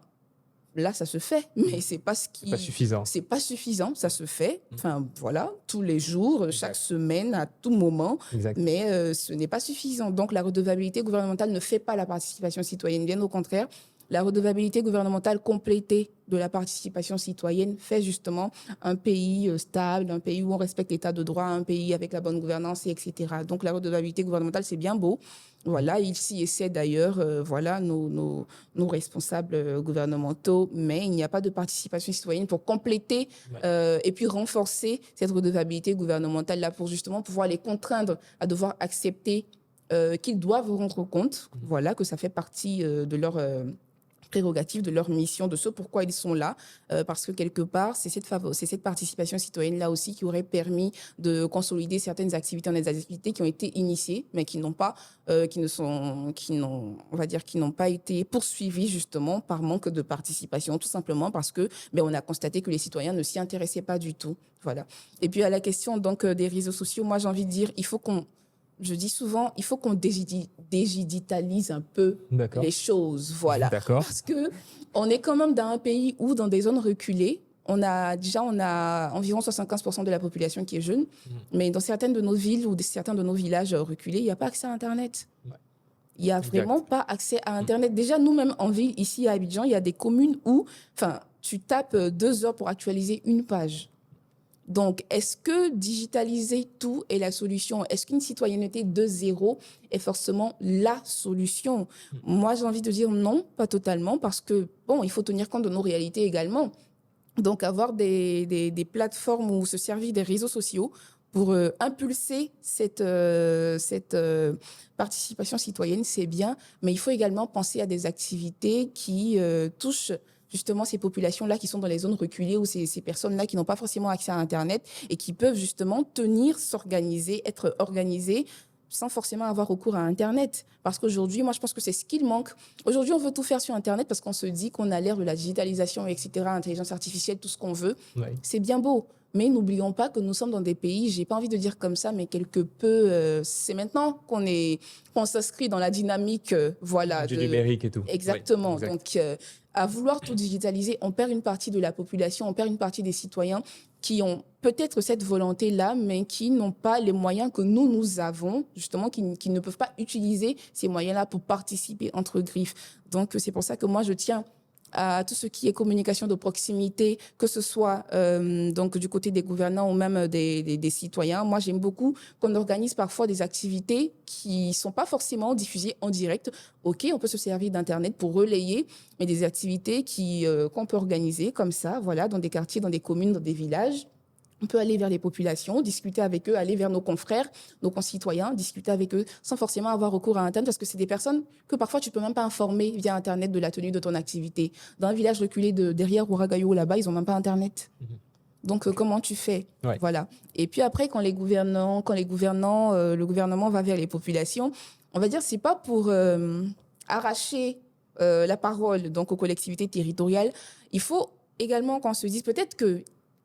là, ça se fait, mais c'est pas ce qui... C'est pas suffisant. C'est pas suffisant, ça se fait, enfin, voilà, tous les jours, chaque semaine, à tout moment, mais ce n'est pas suffisant. Donc, la redevabilité gouvernementale ne fait pas la participation citoyenne, bien au contraire. La redevabilité gouvernementale complétée de la participation citoyenne fait justement un pays stable, un pays où on respecte l'état de droit, un pays avec la bonne gouvernance, etc. Donc la redevabilité gouvernementale, c'est bien beau. Voilà, ils s'y essaient d'ailleurs, voilà, nos responsables gouvernementaux, mais il n'y a pas de participation citoyenne pour compléter et puis renforcer cette redevabilité gouvernementale-là pour justement pouvoir les contraindre à devoir accepter qu'ils doivent rendre compte, voilà, que ça fait partie de leur prérogatives, de leur mission, de ce pourquoi ils sont là, parce que quelque part, c'est cette participation citoyenne-là aussi qui aurait permis de consolider certaines activités, des activités qui ont été initiées, mais qui n'ont pas, on va dire, qui n'ont pas été poursuivies justement par manque de participation, tout simplement parce que, on a constaté que les citoyens ne s'y intéressaient pas du tout, voilà. Et puis à la question donc des réseaux sociaux, moi j'ai envie de dire, je dis souvent, il faut qu'on dédigitalise un peu les choses, voilà. Parce que on est quand même dans un pays où, dans des zones reculées, on a environ 75% de la population qui est jeune, mais dans certaines de nos villes ou certains de nos villages reculés, il n'y a pas accès à Internet. Il n'y a vraiment pas accès à Internet. Déjà, nous-mêmes en ville, ici à Abidjan, il y a des communes où, tu tapes 2 heures pour actualiser une page. Donc, est-ce que digitaliser tout est la solution? Est-ce qu'une citoyenneté de zéro est forcément la solution? Moi, j'ai envie de dire non, pas totalement, parce que, il faut tenir compte de nos réalités également. Donc, avoir des plateformes ou se servir des réseaux sociaux pour impulser cette participation citoyenne, c'est bien, mais il faut également penser à des activités qui touchent justement ces populations-là qui sont dans les zones reculées ou ces personnes-là qui n'ont pas forcément accès à Internet et qui peuvent justement s'organiser, être organisées sans forcément avoir recours à Internet. Parce qu'aujourd'hui, moi, je pense que c'est ce qu'il manque. Aujourd'hui, on veut tout faire sur Internet parce qu'on se dit qu'on a l'ère de la digitalisation, etc., intelligence artificielle, tout ce qu'on veut. C'est bien beau. Mais n'oublions pas que nous sommes dans des pays, j'ai pas envie de dire comme ça, mais quelque peu, c'est maintenant qu'on s'inscrit dans la dynamique, du numérique et tout. Exactement. Donc, à vouloir tout digitaliser, on perd une partie de la population, on perd une partie des citoyens qui ont peut-être cette volonté-là, mais qui n'ont pas les moyens que nous avons, justement, qui ne peuvent pas utiliser ces moyens-là pour participer entre griffes. Donc, c'est pour ça que moi, je tiens à tout ce qui est communication de proximité, que ce soit donc du côté des gouvernants ou même des citoyens. Moi, j'aime beaucoup qu'on organise parfois des activités qui ne sont pas forcément diffusées en direct. OK, on peut se servir d'Internet pour relayer, mais des activités qu'on peut organiser comme ça, voilà, dans des quartiers, dans des communes, dans des villages. On peut aller vers les populations, discuter avec eux, aller vers nos confrères, nos concitoyens, discuter avec eux sans forcément avoir recours à Internet parce que c'est des personnes que parfois tu peux même pas informer via Internet de la tenue de ton activité. Dans un village reculé derrière Ouagadougou, là-bas, ils ont même pas Internet. Donc, comment tu fais? Ouais. Voilà. Et puis après, le gouvernement va vers les populations, on va dire c'est pas pour arracher la parole donc aux collectivités territoriales. Il faut également qu'on se dise peut-être que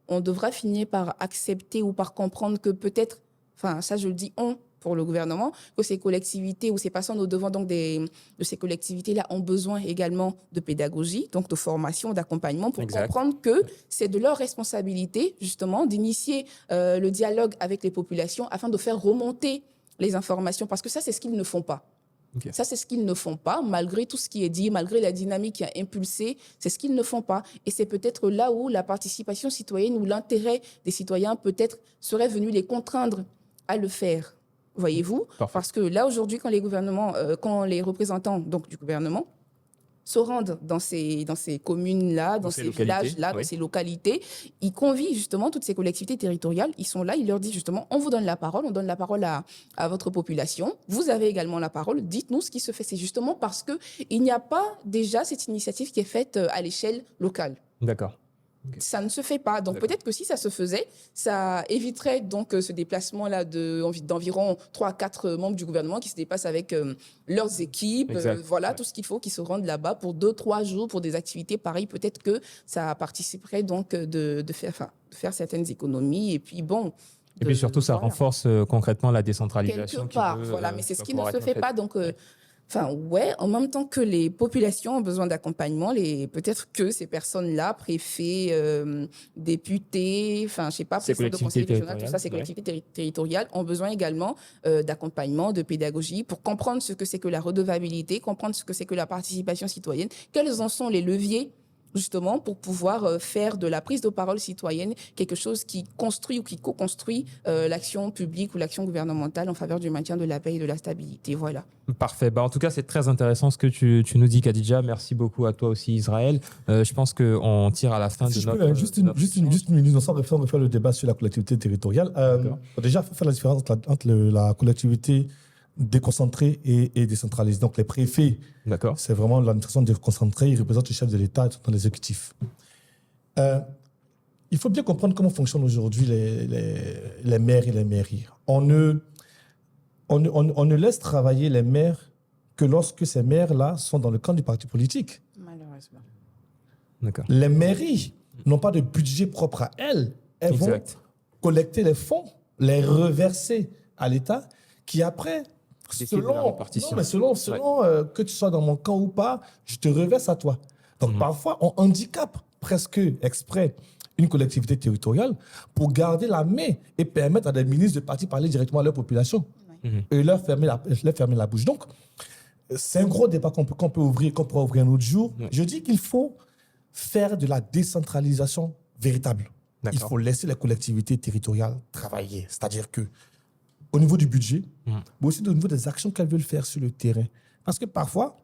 on devra finir par accepter ou par comprendre que peut-être, enfin ça je le dis pour le gouvernement, que ces collectivités ou ces personnes au devant donc de ces collectivités-là ont besoin également de pédagogie, donc de formation, d'accompagnement pour comprendre que c'est de leur responsabilité justement d'initier le dialogue avec les populations afin de faire remonter les informations parce que ça c'est ce qu'ils ne font pas. Okay. Ça, c'est ce qu'ils ne font pas, malgré tout ce qui est dit, malgré la dynamique qui a impulsé, c'est ce qu'ils ne font pas. Et c'est peut-être là où la participation citoyenne ou l'intérêt des citoyens peut-être serait venu les contraindre à le faire. Voyez-vous ? Parce que là, aujourd'hui, quand les représentants donc, du gouvernement se rendent dans ces communes-là, dans ces villages-là, dans ces localités. Ils convient justement toutes ces collectivités territoriales. Ils sont là, ils leur disent justement, on vous donne la parole, on donne la parole à votre population. Vous avez également la parole, dites-nous ce qui se fait. C'est justement parce qu'il n'y a pas déjà cette initiative qui est faite à l'échelle locale. D'accord. Okay. Ça ne se fait pas. Donc peut-être que si ça se faisait, ça éviterait donc ce déplacement-là d'environ 3 à 4 membres du gouvernement qui se déplacent avec leurs équipes. Voilà, tout ce qu'il faut, qui se rendent là-bas pour 2-3 jours pour des activités pareilles. Peut-être que ça participerait donc de faire certaines économies. Et puis bon. Et puis surtout, ça renforce concrètement la décentralisation. Quelque part, voilà. Mais c'est ce qui ne se fait pas. Donc. Enfin, ouais, en même temps que les populations ont besoin d'accompagnement, peut-être que ces personnes-là, préfets, députés, enfin, je sais pas, présidents de conseil régional, tout ça, ces collectivités territoriales ont besoin également d'accompagnement, de pédagogie pour comprendre ce que c'est que la redevabilité, comprendre ce que c'est que la participation citoyenne, quels en sont les leviers justement pour pouvoir faire de la prise de parole citoyenne quelque chose qui construit ou qui co-construit l'action publique ou l'action gouvernementale en faveur du maintien de la paix et de la stabilité. Voilà. Parfait. En tout cas, c'est très intéressant ce que tu nous dis, Khadija. Merci beaucoup à toi aussi, Israël. Je pense qu'on tire à la fin de notre... Juste une minute, sans refaire le débat sur la collectivité territoriale. Déjà, il faut faire la différence entre la collectivité déconcentrée et décentralisée. Donc, les préfets, c'est vraiment l'administration déconcentrée. Ils représentent le chef de l'État dans l'exécutif. Il faut bien comprendre comment fonctionnent aujourd'hui les maires et les mairies. On ne laisse travailler les maires que lorsque ces maires-là sont dans le camp du parti politique. Malheureusement. Les mairies n'ont pas de budget propre à elles. Elles vont collecter les fonds, les reverser à l'État, qui après... Selon que tu sois dans mon camp ou pas, je te reverse à toi. Donc parfois, on handicape presque exprès une collectivité territoriale pour garder la main et permettre à des ministres de partis parler directement à leur population et leur fermer la bouche. Donc, c'est un gros débat qu'on peut ouvrir un autre jour. Je dis qu'il faut faire de la décentralisation véritable. Il faut laisser les collectivités territoriales travailler. C'est-à-dire que au niveau du budget, mais aussi au niveau des actions qu'elles veulent faire sur le terrain. Parce que parfois,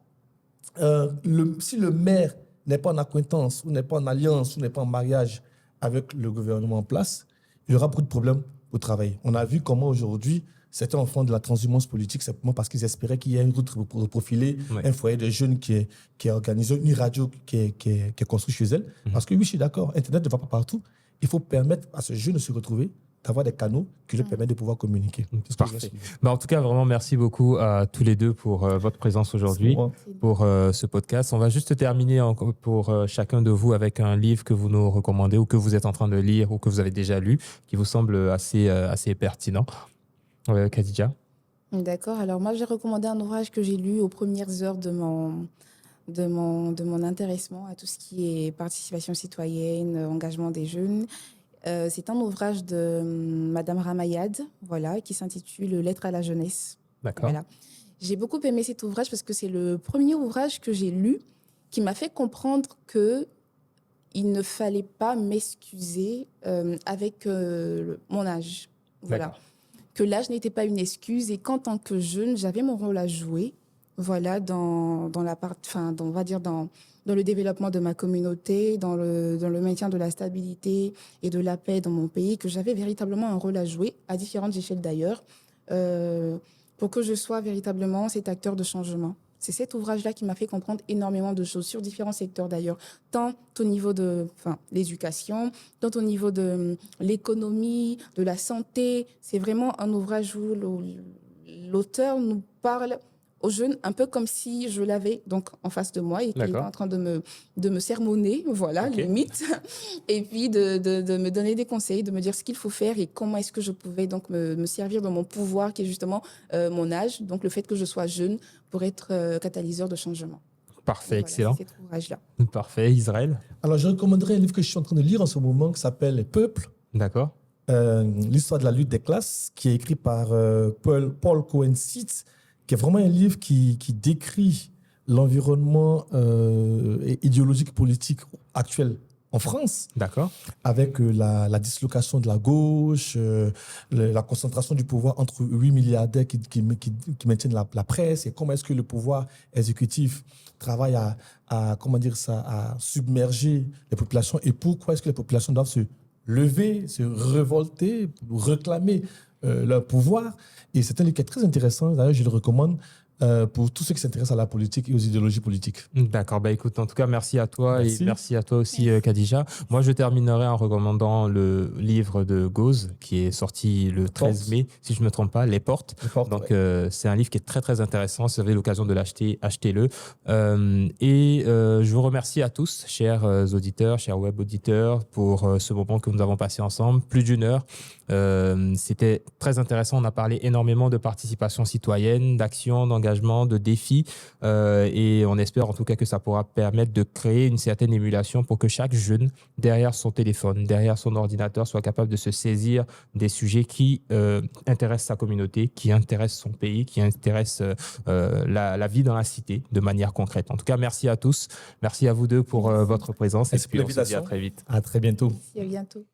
si le maire n'est pas en acquaintance, ou n'est pas en alliance, ou n'est pas en mariage avec le gouvernement en place, il y aura beaucoup de problèmes au travail. On a vu comment aujourd'hui, certains enfants de la transhumance politique, simplement parce qu'ils espéraient qu'il y ait une route pour profiler, un foyer de jeunes qui est organisé, une radio qui est construite chez elles. Parce que oui, je suis d'accord, Internet ne va pas partout. Il faut permettre à ce jeune de se retrouver, d'avoir des canaux qui lui permettent de pouvoir communiquer. Parfait. En tout cas, vraiment, merci beaucoup à tous les deux pour votre présence aujourd'hui, pour ce podcast. On va juste terminer pour chacun de vous avec un livre que vous nous recommandez ou que vous êtes en train de lire ou que vous avez déjà lu, qui vous semble assez pertinent. Khadija ? D'accord. Alors moi, j'ai recommandé un ouvrage que j'ai lu aux premières heures de mon intéressement à tout ce qui est participation citoyenne, engagement des jeunes. C'est un ouvrage de Madame Ramayad, voilà, qui s'intitule « Lettres à la jeunesse ». D'accord. Voilà. J'ai beaucoup aimé cet ouvrage parce que c'est le premier ouvrage que j'ai lu qui m'a fait comprendre que il ne fallait pas m'excuser avec mon âge. Voilà. D'accord. Que l'âge n'était pas une excuse et qu'en tant que jeune, j'avais mon rôle à jouer. Voilà, dans la part, enfin, on va dire dans le développement de ma communauté, dans le maintien de la stabilité et de la paix dans mon pays, que j'avais véritablement un rôle à jouer, à différentes échelles d'ailleurs, pour que je sois véritablement cet acteur de changement. C'est cet ouvrage-là qui m'a fait comprendre énormément de choses sur différents secteurs d'ailleurs, tant au niveau de l'éducation, tant au niveau de l'économie, de la santé. C'est vraiment un ouvrage où l'auteur nous parle aux jeunes un peu comme si je l'avais donc en face de moi et qu'il était en train de me sermonner, voilà, limite, et puis de me donner des conseils, de me dire ce qu'il faut faire et comment est-ce que je pouvais donc me servir de mon pouvoir qui est justement mon âge, donc le fait que je sois jeune pour être catalyseur de changement. Parfait, Voilà, excellent. c'est cet ouvrage-là. Parfait, Israël. Alors, je recommanderais un livre que je suis en train de lire en ce moment qui s'appelle Les Peuples, D'accord. l'histoire de la lutte des classes, qui est écrit par Paul Cohen-Sitz, qui est vraiment un livre qui décrit l'environnement idéologique politique actuel en France, D'accord. avec la dislocation de la gauche, la concentration du pouvoir entre 8 milliardaires qui maintiennent la presse, et comment est-ce que le pouvoir exécutif travaille à submerger les populations, et pourquoi est-ce que les populations doivent se lever, se révolter, réclamer leur pouvoir. Et c'est un livre qui est très intéressant, d'ailleurs je le recommande pour tous ceux qui s'intéressent à la politique et aux idéologies politiques. D'accord, bah écoute, en tout cas, merci à toi Merci. et merci à toi aussi, Khadija. Moi, je terminerai en recommandant le livre de Gauze qui est sorti le 13 mai, si je ne me trompe pas, Les Portes. Donc, c'est un livre qui est très, très intéressant. Si vous avez l'occasion de l'acheter, achetez-le. Je vous remercie à tous, chers auditeurs, chers web auditeurs, pour ce moment que nous avons passé ensemble, plus d'une heure. C'était très intéressant. On a parlé énormément de participation citoyenne, d'action, d'engagement, de défis, et on espère en tout cas que ça pourra permettre de créer une certaine émulation pour que chaque jeune, derrière son téléphone, derrière son ordinateur, soit capable de se saisir des sujets qui intéressent sa communauté, qui intéressent son pays, qui intéressent la vie dans la cité de manière concrète. En tout cas, merci à tous. Merci à vous deux pour votre présence. Merci et puis pour on se dit à l'invitation. très vite. À très bientôt. Merci, à bientôt.